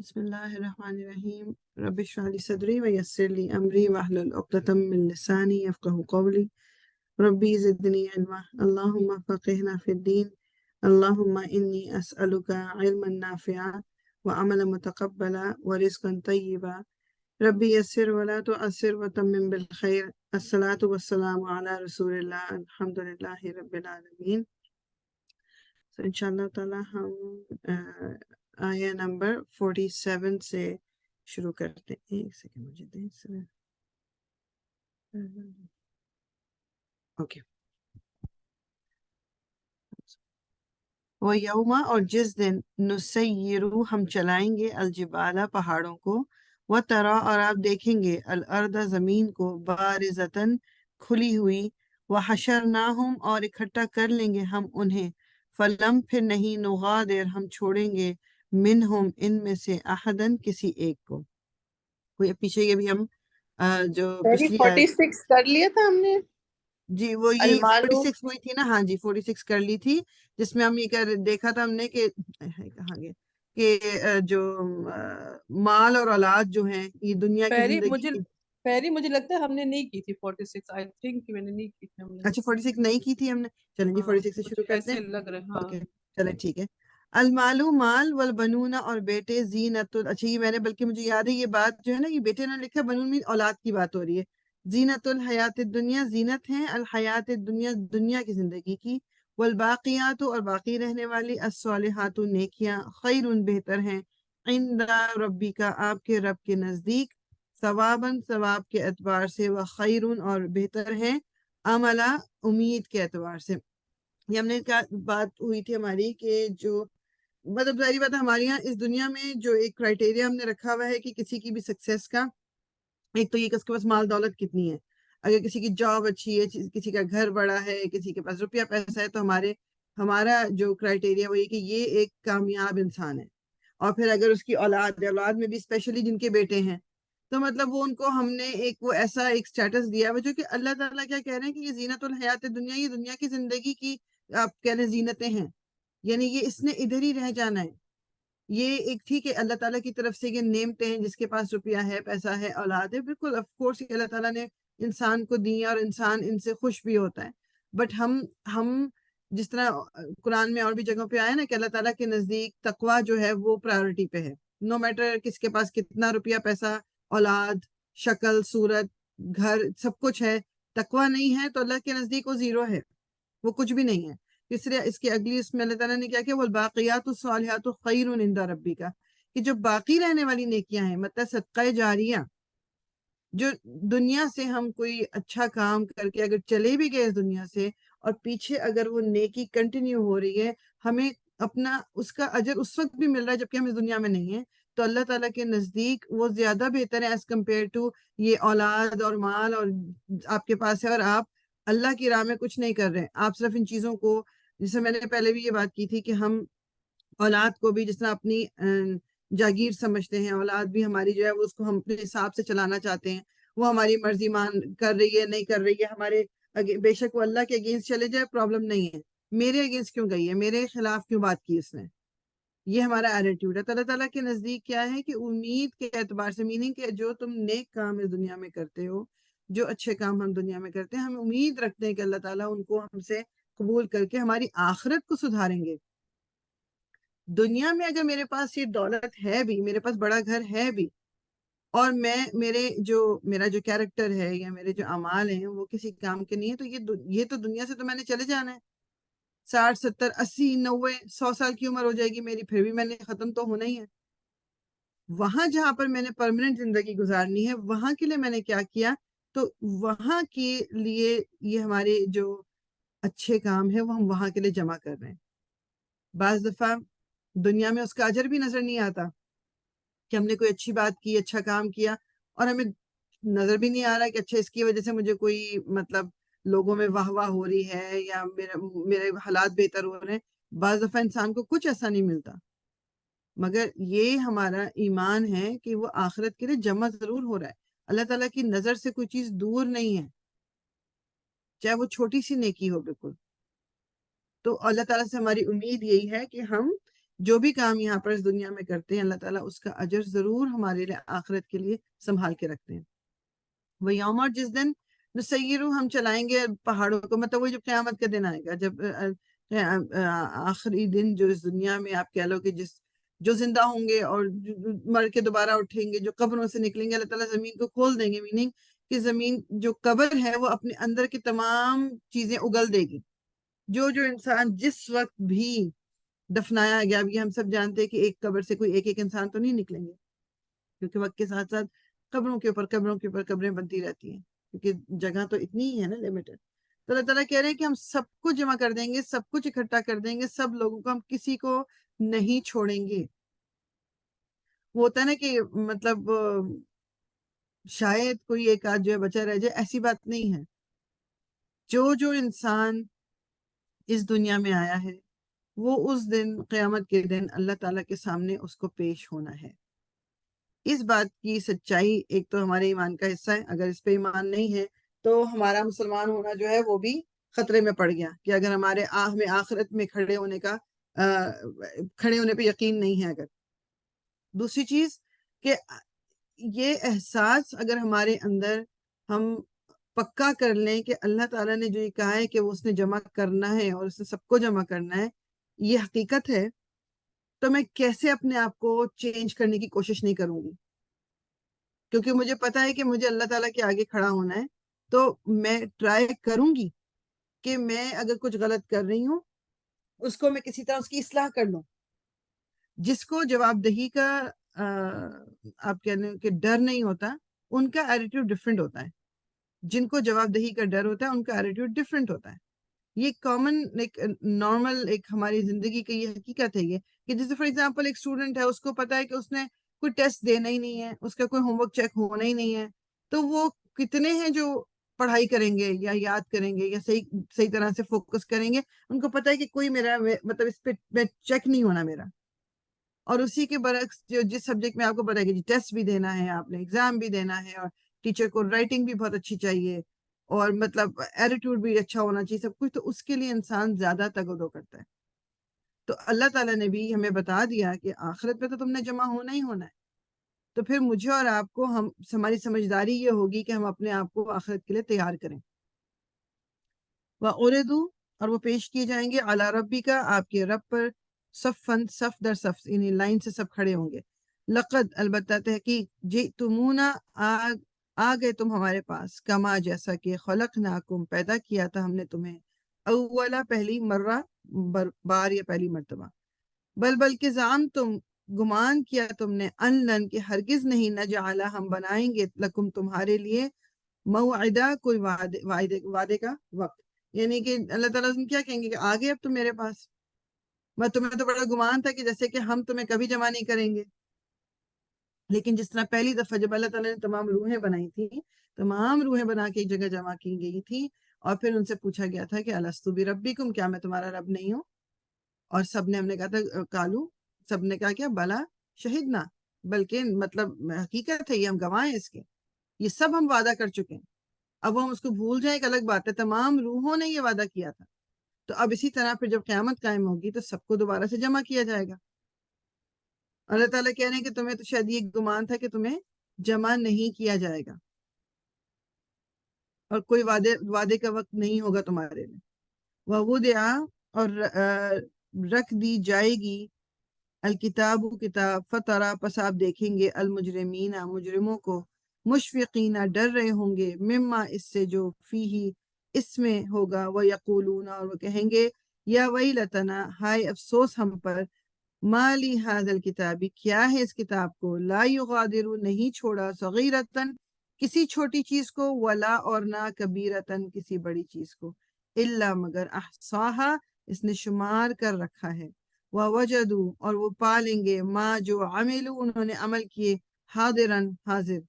بسم اللہ الرحمن الرحیم رب اشرح لی صدری ویسر لی امری واحلل عقدۃ من لسانی یفقہوا قولی ربی زدنی علما اللہم فقہنا فی الدین اللہم انی اسألک علما نافعا وعملا متقبلا ورزقا طیبا ربی یسر ولا تعسر وتمم بالخیر الصلاۃ والسلام علی رسول اللہ الحمدللہ رب العالمین۔ تو انشاءاللہ تعالی ہم آیہ نمبر 47 سے شروع کرتے ہیں۔ ایک سیکنڈ مجھے دیں اوکے۔ وَيَوْمَ اور جس دن نُسَيِّرُ ہم چلائیں گے الجبال پہاڑوں کو، وَتَرَى اور آپ دیکھیں گے الارض زمین کو بارزتاً کھلی ہوئی، وحشرناہم اور اکٹھا کر لیں گے ہم انہیں، فلم پھر نہیں نغادر ہم چھوڑیں گے منہم ان میں سے احدن کسی ایک کو۔ کوئی پیچھے یہ بھی ہم جو پچھلی آیت 46 کر لیا تھا ہم نے۔ جی وہ یہی المالو 46 ہوئی تھی نا، ہاں جی 46 کر لی تھی، جس میں ہم یہ دیکھا تھا ہم نے کہ کہاں گئے کہ جو مال اور اولاد جو ہیں یہ دنیا کی زندگی کی۔ پہلی مجھے لگتا ہے ہم نے نہیں کی تھی 46، آئی تھنک میں نے نہیں کی تھی ہم نے۔ اچھا 46 نہیں کی تھی ہم نے، چلیں جی 46 سے شروع کرتے ہیں۔ ایسے لگ رہے ہاں۔ اوکے چلیں ٹھیک ہے۔ المال مال والبنون اور بیٹے زینت اچھا یہ میں نے بلکہ مجھے یاد ہے یہ بات جو ہے نا یہ بیٹے نے لکھا، بنون میں اولاد کی بات ہو رہی ہے۔ زینت الحیات الدنیا زینت ہیں الحیات الدنیا دنیا کی زندگی کی، والباقیات اور باقی رہنے والی الصالحات نیکیاں خیر بہتر ہیں عند ربی کا آپ کے رب کے نزدیک، ثواباً ثواب کے اعتبار سے، وخیر اور بہتر ہیں عملا امید کے اعتبار سے۔ یہ ہم نے بات ہوئی تھی ہماری کہ جو مطلب ظاہری بات ہے ہمارے یہاں اس دنیا میں جو ایک کرائٹیریا ہم نے رکھا ہوا ہے کہ کسی کی بھی سکسیس کا، ایک تو یہ کہ اس کے پاس مال دولت کتنی ہے، اگر کسی کی جاب اچھی ہے، کسی کا گھر بڑا ہے، کسی کے پاس روپیہ پیسہ ہے، تو ہمارا جو کرائٹیریا وہ یہ کہ یہ ایک کامیاب انسان ہے۔ اور پھر اگر اس کی اولاد ہے، اولاد میں بھی اسپیشلی جن کے بیٹے ہیں، تو مطلب وہ ان کو ہم نے ایک وہ ایسا ایک سٹیٹس دیا ہوا جو کہ اللہ تعالیٰ کیا کہہ رہے ہیں کہ یہ زینت الحیات دنیا، یہ دنیا کی زندگی کی آپ کہہ لیں زینتیں ہیں، یعنی یہ اس نے ادھر ہی رہ جانا ہے۔ یہ ایک ٹھیک ہے اللہ تعالیٰ کی طرف سے یہ نعمتیں ہیں، جس کے پاس روپیہ ہے، پیسہ ہے، اولاد ہے، بالکل آف کورس اللہ تعالیٰ نے انسان کو دی اور انسان ان سے خوش بھی ہوتا ہے، بٹ ہم جس طرح قرآن میں اور بھی جگہوں پہ آیا نا کہ اللہ تعالیٰ کے نزدیک تقویٰ جو ہے وہ پرائیورٹی پہ ہے، نو میٹر کس کے پاس کتنا روپیہ پیسہ، اولاد، شکل، صورت، گھر، سب کچھ ہے، تقویٰ نہیں ہے تو اللہ کے نزدیک وہ زیرو ہے، وہ کچھ بھی نہیں ہے۔ اس لیے اس کی اگلی اس میں اللہ تعالیٰ نے کیا کہ والباقیات الصالحات خیر عند ربک، کہ جو باقی رہنے والی نیکیاں ہیں مطلب صدقہ جاریہ، جو دنیا سے ہم کوئی اچھا کام کر کے اگر چلے بھی گئے اس دنیا سے اور پیچھے اگر وہ نیکی کنٹینیو ہو رہی ہے، ہمیں اپنا اس کا اجر اس وقت بھی مل رہا ہے جبکہ ہم اس دنیا میں نہیں ہیں، تو اللہ تعالیٰ کے نزدیک وہ زیادہ بہتر ہے ایز کمپیئر ٹو یہ اولاد اور مال اور آپ کے پاس ہے اور آپ اللہ کی راہ میں کچھ نہیں کر رہے ہیں، آپ صرف ان چیزوں کو، جسے میں نے پہلے بھی یہ بات کی تھی کہ ہم اولاد کو بھی جس طرح اپنی جاگیر سمجھتے ہیں، اولاد بھی ہماری جو ہے وہ اس کو ہم اپنے حساب سے چلانا چاہتے ہیں، وہ ہماری مرضی مان کر رہی ہے نہیں کر رہی ہے، ہمارے بے شک وہ اللہ کے اگینسٹ چلے جائے پرابلم نہیں ہے، میرے اگینسٹ کیوں گئی ہے، میرے خلاف کیوں بات کی اس نے، یہ ہمارا ایٹیٹیوڈ ہے۔ تو اللہ تعالیٰ کے نزدیک کیا ہے کہ امید کے اعتبار سے، میننگ کہ جو تم نیک کام اس دنیا میں کرتے ہو، جو اچھے کام ہم دنیا میں کرتے ہیں، ہم امید رکھتے ہیں کہ اللہ تعالیٰ ان کو ہم سے قبول کر کے ہماری آخرت کو سدھاریں گے۔ دنیا میں اگر میرے پاس یہ دولت ہے بھی، میرے پاس بڑا گھر ہے بھی، اور میرا جو کیریکٹر ہے یا میرے جو اعمال ہیں وہ کسی کام کے نہیں ہے، تو یہ تو دنیا سے تو میں نے چلے جانا ہے، 60 70 80 90 100 سال کی عمر ہو جائے گی میری، پھر بھی میں نے ختم تو ہونا ہی ہے۔ وہاں جہاں پر میں نے پرماننٹ زندگی گزارنی ہے، وہاں کے لیے میں نے کیا کیا، تو وہاں کے لیے یہ ہمارے جو اچھے کام ہیں وہ ہم وہاں کے لیے جمع کر رہے ہیں۔ بعض دفعہ دنیا میں اس کا اجر بھی نظر نہیں آتا کہ ہم نے کوئی اچھی بات کی، اچھا کام کیا، اور ہمیں نظر بھی نہیں آ رہا کہ اچھا اس کی وجہ سے مجھے کوئی مطلب لوگوں میں واہ واہ ہو رہی ہے یا میرے حالات بہتر ہو رہے ہیں۔ بعض دفعہ انسان کو کچھ ایسا نہیں ملتا، مگر یہ ہمارا ایمان ہے کہ وہ آخرت کے لیے جمع ضرور ہو رہا ہے، اللہ تعالیٰ کی نظر سے کوئی چیز دور نہیں ہے، چاہے وہ چھوٹی سی نیکی ہو بالکل۔ تو اللہ تعالیٰ سے ہماری امید یہی ہے کہ ہم جو بھی کام یہاں پر اس دنیا میں کرتے ہیں اللہ تعالیٰ اس کا اجر ضرور ہمارے لیے آخرت کے لیے سنبھال کے رکھتے ہیں. وہ یوم، اور جس دن نسیرو ہم چلائیں گے پہاڑوں کو، مطلب وہ جو قیامت کا دن آئے گا، جب آخری دن جو اس دنیا میں آپ کہہ لو کہ جو زندہ ہوں گے اور مر کے دوبارہ اٹھیں گے، جو قبروں سے نکلیں گے، اللہ تعالیٰ زمین کو کھول دیں گے، میننگ کہ زمین جو قبر ہے وہ اپنے اندر کی تمام چیزیں اگل دے گی. جو انسان جس وقت بھی دفنایا گیا، اب یہ ہم سب جانتے ہیں کہ ایک قبر سے کوئی ایک انسان تو نہیں نکلیں گے، کیونکہ وقت کے ساتھ ساتھ قبروں کے اوپر قبریں بنتی رہتی ہیں، کیونکہ جگہ تو اتنی ہی ہے نا، لمیٹڈ. تو اللہ تعالیٰ کہہ رہے ہیں کہ ہم سب کچھ جمع کر دیں گے، سب کچھ اکٹھا کر دیں گے، سب لوگوں کو، ہم کسی کو نہیں چھوڑیں گے. وہ ہوتا ہے نا کہ مطلب شاید کوئی ایک آدھ جو ہے بچا رہ جائے، ایسی بات نہیں ہے. جو انسان اس دنیا میں آیا ہے وہ اس دن قیامت کے دن اللہ تعالیٰ کے سامنے اس کو پیش ہونا ہے. اس بات کی سچائی ایک تو ہمارے ایمان کا حصہ ہے. اگر اس پہ ایمان نہیں ہے تو ہمارا مسلمان ہونا جو ہے وہ بھی خطرے میں پڑ گیا، کہ اگر ہمارے آخرت میں کھڑے ہونے پہ یقین نہیں ہے. اگر دوسری چیز کہ یہ احساس اگر ہمارے اندر ہم پکا کر لیں کہ اللہ تعالیٰ نے جو یہ کہا ہے کہ وہ اس نے جمع کرنا ہے اور اس نے سب کو جمع کرنا ہے، یہ حقیقت ہے، تو میں کیسے اپنے آپ کو چینج کرنے کی کوشش نہیں کروں گی. کیونکہ مجھے پتا ہے کہ مجھے اللہ تعالیٰ کے آگے کھڑا ہونا ہے، تو میں ٹرائی کروں گی کہ میں اگر کچھ غلط کر رہی ہوں اس کو میں کسی طرح اس کی اصلاح کر لوں. جس کو جواب دہی کا آپ کہنے کہ ڈر نہیں ہوتا، ان کا ایٹیٹیوڈ ڈفرینٹ ہوتا ہے. جن کو جواب دہی کا ڈر ہوتا ہے ان کا ایٹیٹیوڈ ڈفرینٹ ہوتا ہے. یہ کامن ایک نارمل ایک ہماری زندگی کی یہ حقیقت ہے، یہ کہ جیسے فار ایگزامپل ایک اسٹوڈنٹ ہے، اس کو پتا ہے کہ اس نے کوئی ٹیسٹ دینا ہی نہیں ہے، اس کا کوئی ہوم ورک چیک ہونا ہی نہیں ہے، تو وہ کتنے ہیں جو پڑھائی کریں گے یا یاد کریں گے یا صحیح طرح سے فوکس کریں گے. ان کو پتا ہے کہ کوئی میرا مطلب اس پہ چیک نہیں ہونا میرا. اور اسی کے برعکس جس سبجیکٹ میں آپ کو پتا ہے کہ جی ٹیسٹ بھی دینا ہے، آپ نے ایگزام بھی دینا ہے، اور ٹیچر کو رائٹنگ بھی بہت اچھی چاہیے، اور مطلب ایٹیٹیوڈ بھی اچھا ہونا چاہیے، سب کچھ، تو اس کے لیے انسان زیادہ تگودو کرتا ہے. تو اللہ تعالیٰ نے بھی ہمیں بتا دیا کہ آخرت پہ تو تم نے جمع ہونا ہی ہونا ہے. تو پھر مجھے اور آپ کو ہماری سمجھداری یہ ہوگی کہ ہم اپنے آپ کو آخرت کے لیے تیار کریں. وَأُرِدُوا، اور وہ پیش کیے جائیں گے، علی ربی کا، آپ کے رب پر، صفاً، صف در صف، یعنی لائن سے سب کھڑے ہوں گے. لقد، البتہ تحقیق، جئتمونا، آ گئے تم ہمارے پاس، کما، جیسا کہ خلقناکم، پیدا کیا تھا ہم نے تمہیں، اولا، پہلی مرہ، بار یا پہلی مرتبہ. بلکہ زعم تم، گمان کیا تم نے، ان لن، کہ ہرگز نہیں، نجعل، ہم بنائیں گے، لکم، تمہارے لیے، موعدہ، کوئی وعدے کا وقت. یعنی کہ اللہ تعالیٰ کیا کہیں گے کہ آگے اب تم میرے پاس، میں تمہیں تو بڑا گمان تھا کہ جیسے کہ ہم تمہیں کبھی جمع نہیں کریں گے. لیکن جس طرح پہلی دفعہ جب اللہ تعالیٰ نے تمام روحیں بنائی تھیں، تمام روحیں بنا کے ایک جگہ جمع کی گئی تھی، اور پھر ان سے پوچھا گیا تھا کہ الستو بربکم، کیا میں تمہارا رب نہیں ہوں؟ اور سب نے، ہم نے کہا تھا کالو، سب نے کہا کیا، بلا شہدنا، بلکہ مطلب حقیقت ہے، یہ ہم گواہ ہیں اس کے، یہ سب ہم وعدہ کر چکے ہیں. اب ہم اس کو بھول جائیں ایک الگ بات ہے، تمام روحوں نے یہ وعدہ کیا تھا. تو اب اسی طرح پھر جب قیامت قائم ہوگی تو سب کو دوبارہ سے جمع کیا جائے گا. اللہ تعالیٰ کہہ رہے ہیں کہ تمہیں تو شاید یہ گمان تھا کہ تمہیں جمع نہیں کیا جائے گا، اور کوئی وعدے کا وقت نہیں ہوگا تمہارے لیے. وَوُضِعَ، اور رکھ دی جائے گی، الکتاب، کتاب، فترا، پس آپ دیکھیں گے، المجرمین، مجرموں کو، مشفقین، ڈر رہے ہوں گے، مما، اس سے، جو فیہ، اس میں ہوگا، وَيَقُولُونَ، اور وہ کہیں گے، یا ویلتنا، ہائے افسوس ہم پر، ما لی ھذا الکتاب، کیا ہے اس کتاب کو، لا یغادر، نہیں چھوڑا، صغیرتن، کسی چھوٹی چیز کو، ولا، اور نہ، کبیرتن، کسی بڑی چیز کو، الا، مگر، احصاہا، اس نے شمار کر رکھا ہے، وَوَجَدُوا، اور وہ پالیں گے، ما، جو، عملوا، انہوں نے عمل کیے، حاضراً، حاضر،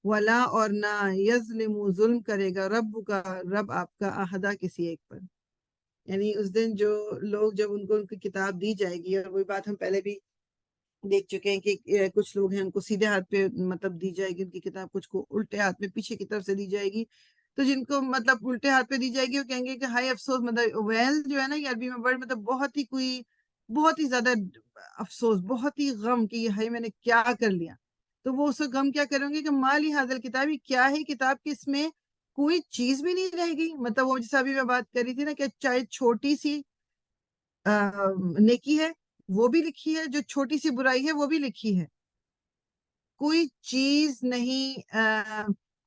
ولا، اور نہ، یظلم، ظلم کرے گا، رب کا، رب آپ کا، احدا، کسی ایک پر. یعنی اس دن جو لوگ، جب ان کو ان کی کتاب دی جائے گی، اور وہی بات ہم پہلے بھی دیکھ چکے ہیں کہ کچھ لوگ ہیں ان کو سیدھے ہاتھ پہ مطلب دی جائے گی ان کی کتاب، کچھ کو الٹے ہاتھ میں پیچھے کی طرف سے دی جائے گی. تو جن کو مطلب الٹے ہاتھ پہ دی جائے گی وہ کہیں گے کہ ہائے افسوس، مطلب ویل جو ہے نا یہ عربی میں ورڈ، مطلب بہت ہی زیادہ افسوس، بہت ہی غم کہ ہائی میں نے کیا کر لیا. تو وہ اس وقت غم کیا کریں گے کہ مالی حاضل کتاب، کیا ہے کتاب کہ اس میں کوئی چیز بھی نہیں رہے گی. مطلب وہ جیسا ابھی میں بات کر رہی تھی نا کہ چاہے چھوٹی سی نیکی ہے وہ بھی لکھی ہے، جو چھوٹی سی برائی ہے وہ بھی لکھی ہے. کوئی چیز نہیں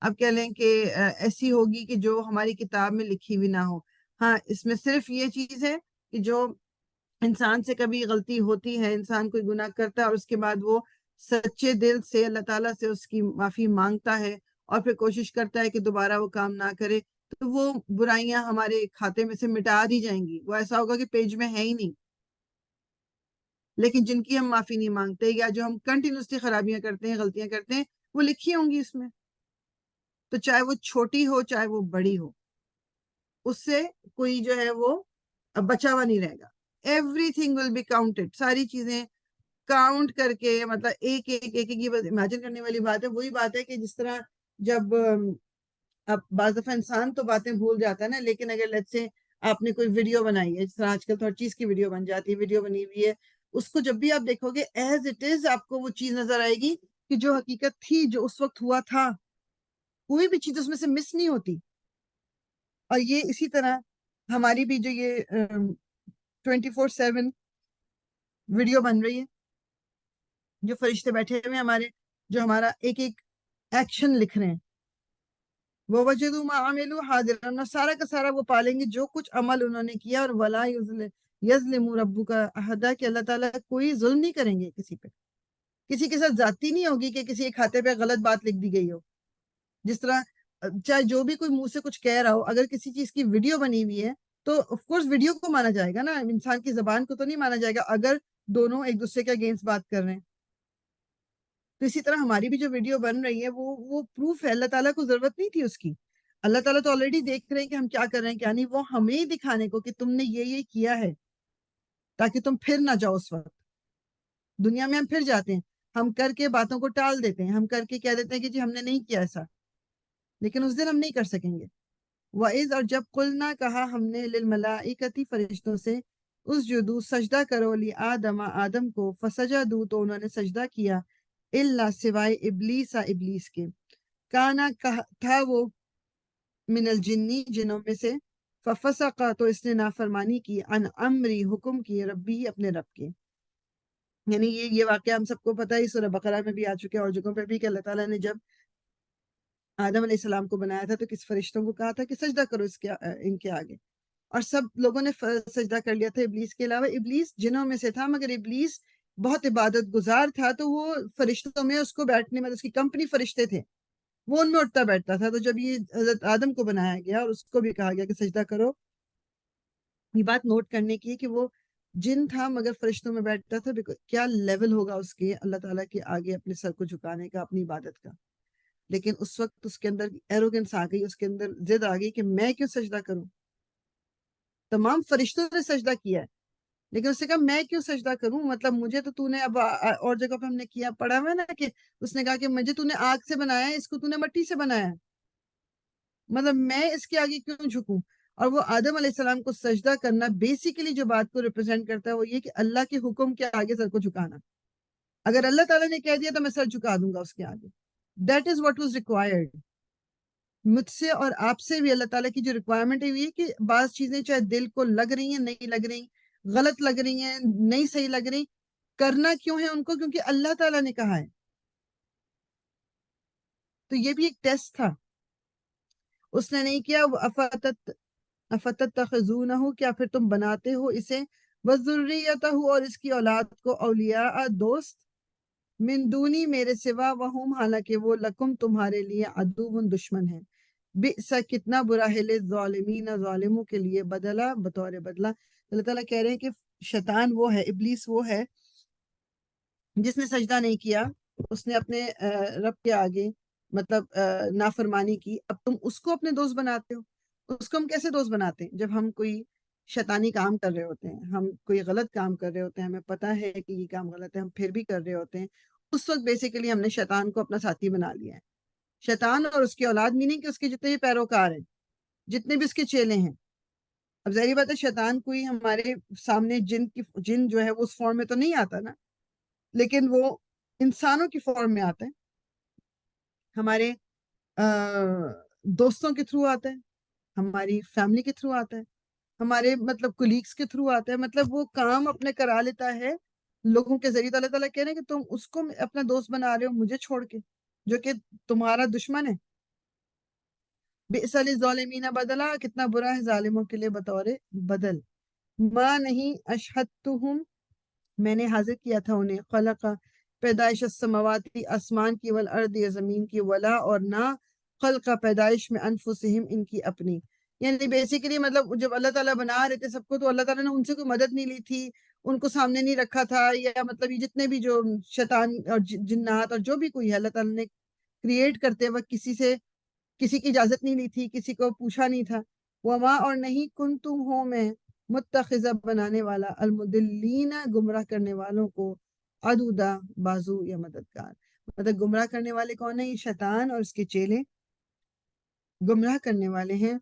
اب کہہ لیں کہ ایسی ہوگی کہ جو ہماری کتاب میں لکھی ہوئی نہ ہو. ہاں اس میں صرف یہ چیز ہے کہ جو انسان سے کبھی غلطی ہوتی ہے، انسان کوئی گناہ کرتا ہے اور اس کے بعد وہ سچے دل سے اللہ تعالیٰ سے اس کی معافی مانگتا ہے اور پھر کوشش کرتا ہے کہ دوبارہ وہ کام نہ کرے، تو وہ برائیاں ہمارے کھاتے میں سے مٹا دی جائیں گی. وہ ایسا ہوگا کہ پیج میں ہے ہی نہیں. لیکن جن کی ہم معافی نہیں مانگتے یا جو ہم کنٹینیوسلی خرابیاں کرتے ہیں، غلطیاں کرتے ہیں، وہ لکھی ہوں گی اس میں. تو چاہے وہ چھوٹی ہو چاہے وہ بڑی ہو، اس سے کوئی جو ہے وہ بچا ہوا نہیں رہے گا. Everything will be counted. ساری چیزیں کاؤنٹ کر کے، مطلب ایک ایک ایک ایک یہ امیجن کرنے والی بات ہے. وہی بات ہے کہ جس طرح جب اب بعض دفعہ انسان تو باتیں بھول جاتا ہے نا، لیکن اگر لیٹس سے آپ نے کوئی ویڈیو بنائی ہے، جس طرح آج کل تو ہر چیز کی ویڈیو بن جاتی ہے، ویڈیو بنی ہوئی ہے، اس کو جب بھی آپ دیکھو گے ایز اٹ از آپ کو وہ چیز نظر آئے گی کہ جو حقیقت تھی، جو اس وقت ہوا تھا، کوئی بھی چیز اس میں سے مس نہیں ہوتی. اور یہ اسی طرح ہماری بھی جو یہ 24/7 ویڈیو بن رہی ہے، جو فرشتے بیٹھے ہوئے ہمارے، جو ہمارا ایک ایک ایکشن لکھ رہے ہیں، وہ وجدوا ما عملوا حاضرا، سارا کا سارا وہ پالیں گے جو کچھ عمل انہوں نے کیا. اور ولا یظلم ربک احدا، کہ اللہ تعالیٰ کوئی ظلم نہیں کریں گے کسی پہ. کسی کے ساتھ ذاتی نہیں ہوگی کہ کسی کے کھاتے پہ غلط بات لکھ دی گئی ہو. جس طرح چاہے جو بھی کوئی منہ سے کچھ کہہ رہا ہو، اگر کسی چیز کی ویڈیو بنی ہوئی ہے تو آف کورس ویڈیو کو مانا جائے گا نا، انسان کی زبان کو تو نہیں مانا جائے گا اگر دونوں ایک دوسرے کے اگینسٹ بات کر رہے ہیں. تو اسی طرح ہماری بھی جو ویڈیو بن رہی ہے وہ پروف ہے. اللہ تعالیٰ کو ضرورت نہیں تھی اس کی. اللہ تعالیٰ تو آلریڈی دیکھ رہے ہیں کہ ہم کیا کر رہے ہیں کیا نہیں. وہ ہمیں ہی دکھانے کو کہ تم نے یہ کیا ہے تاکہ تم پھر نہ جاؤ. اس وقت دنیا میں ہم پھر جاتے ہیں، ہم کر کے باتوں کو ٹال دیتے ہیں، ہم کر کے کہہ دیتے ہیں کہ جی ہم نے نہیں کیا ایسا، لیکن اس دن ہم نہیں کر سکیں گے. وَإِذْ، اور جب قلنا کہا ہم نے، للملائکتی فرشتوں سے، اسجدوا سجدہ کرو، لآدم آدم کو، فسجدوا تو انہوں نے سجدہ کیا، الا سوائے ابلیس ابلیس کے، کانا تھا وہ، من الجنی جنوں میں سے، ففسق تو اس نے نافرمانی کی، عن امری حکم کی، ربی اپنے رب کے. یعنی یہ واقعہ ہم سب کو پتہ ہے، سورہ بقرہ میں بھی آ چکے اور جگہوں پہ بھی، کہ اللہ تعالیٰ نے جب آدم علیہ السلام کو بنایا تھا تو کس فرشتوں کو کہا تھا کہ سجدہ کرو ان کے آگے، اور سب لوگوں نے سجدہ کر لیا تھا ابلیس کے علاوہ. ابلیس جنوں میں سے تھا، مگر ابلیس بہت عبادت گزار تھا، تو وہ فرشتوں میں اس کو بیٹھنے میں، اس کی کمپنی فرشتے تھے، وہ ان میں اٹھتا بیٹھتا تھا. تو جب یہ حضرت آدم کو بنایا گیا اور اس کو بھی کہا گیا کہ سجدہ کرو، یہ بات نوٹ کرنے کی ہے کہ وہ جن تھا مگر فرشتوں میں بیٹھتا تھا. کیا لیول ہوگا اس کے اللہ تعالیٰ کے آگے اپنے سر کو جھکانے کا، اپنی عبادت کا. لیکن اس وقت اس کے اندر ایروگنس آ گئی، اس کے اندر ضد آ گئی کہ میں کیوں سجدہ کروں. تمام فرشتوں نے سجدہ کیا ہے لیکن اس نے کہا میں کیوں سجدہ کروں، مطلب مجھے تو نے اب اور جگہ پہ ہم نے کیا پڑھا ہوا ہے نا کہ اس نے کہا کہ مجھے تو نے آگ سے بنایا ہے، اس کو تو نے مٹی سے بنایا ہے، مطلب میں اس کے آگے کیوں جھکوں. اور وہ آدم علیہ السلام کو سجدہ کرنا بیسیکلی جو بات کو ریپرزینٹ کرتا ہے وہ یہ کہ اللہ کے حکم کے آگے سر کو جھکانا. اگر اللہ تعالیٰ نے کہہ دیا تو میں سر جھکا دوں گا اس کے آگے. That is what was required. مجھ سے اور آپ سے بھی اللہ تعالیٰ کی جو ریکوائرمنٹ ہے یہ کہ بعض چیزیں چاہے دل کو لگ رہی ہیں، نہیں لگ رہی، غلط لگ رہی ہیں، نہیں صحیح لگ رہی، کرنا کیوں ہے ان کو؟ کیونکہ اللہ تعالیٰ نے کہا ہے. تو یہ بھی ایک ٹیسٹ تھا. اس نے نہیں کیا افتتخذونہ، کیا پھر تم بناتے ہو اسے، وذریتہ، اور اس کی اولاد کو، اولیاء دوست، من دونی میرے سوا، وہم حالانکہ وہ، لکم تمہارے لیے، عدو دشمن ہے. بئس کتنا برا ہے، للظالمین ظالموں کے لیے، بدلہ بطور بدلہ. اللہ تعالیٰ کہہ رہے ہیں کہ شیطان وہ ہے، ابلیس وہ ہے جس نے سجدہ نہیں کیا، اس نے اپنے رب کے آگے مطلب نافرمانی کی. اب تم اس کو اپنے دوست بناتے ہو. اس کو ہم کیسے دوست بناتے ہیں؟ جب ہم کوئی شیطانی کام کر رہے ہوتے ہیں، ہم کوئی غلط کام کر رہے ہوتے ہیں، ہمیں پتہ ہے کہ یہ کام غلط ہے، ہم پھر بھی کر رہے ہوتے ہیں، اس وقت بیسیکلی ہم نے شیطان کو اپنا ساتھی بنا لیا ہے. شیطان اور اس کی اولاد، میننگ کہ اس کے جتنے بھی پیروکار ہیں، جتنے بھی اس کے چیلے ہیں، اب ظاہری بات ہے شیطان کوئی ہمارے سامنے جن جو ہے وہ اس فارم میں تو نہیں آتا نا، لیکن وہ انسانوں کی فارم میں آتا ہے، ہمارے دوستوں کے تھرو آتا ہے، ہماری فیملی کے تھرو آتا ہے، ہمارے مطلب کولیگس کے تھرو آتا ہے، مطلب وہ کام اپنے کرا لیتا ہے لوگوں کے ذریعے۔ تو اللہ تعالیٰ کہہ رہے ہیں کہ تم اس کو اپنا دوست بنا رہے ہو مجھے چھوڑ کے، جو کہ تمہارا دشمن ہے۔ بئس للظالمین بدلا، کتنا برا ہے ظالموں کے لیے بطور بدل۔ ما نہیں اشہدتہم، میں نے حاضر کیا تھا انہیں، خلق پیدائش السماواتی، آسمان کی، والارض یا زمین کی، ولا اور نہ خلق پیدائش میں انفسہم، ان کی اپنی۔ یعنی بیسیکلی مطلب جب اللہ تعالیٰ بنا رہے تھے سب کو تو اللہ تعالیٰ نے ان سے کوئی مدد نہیں لی تھی، ان کو سامنے نہیں رکھا تھا، یا مطلب یہ جتنے بھی جو شیطان اور جنات اور جو بھی کوئی ہے اللہ تعالیٰ نے کریٹ کرتے وقت کسی کی اجازت نہیں لی تھی، کسی کو پوچھا نہیں تھا۔ وما اور نہیں کنتم ہوں میں متخذہ بنانے والا، المدلین گمراہ کرنے والوں کو، عدودا بازو یا مددگار۔ مطلب گمراہ کرنے والے کون ہیں؟ یہ شیطان اور اس کے چیلے گمراہ کرنے والے ہیں۔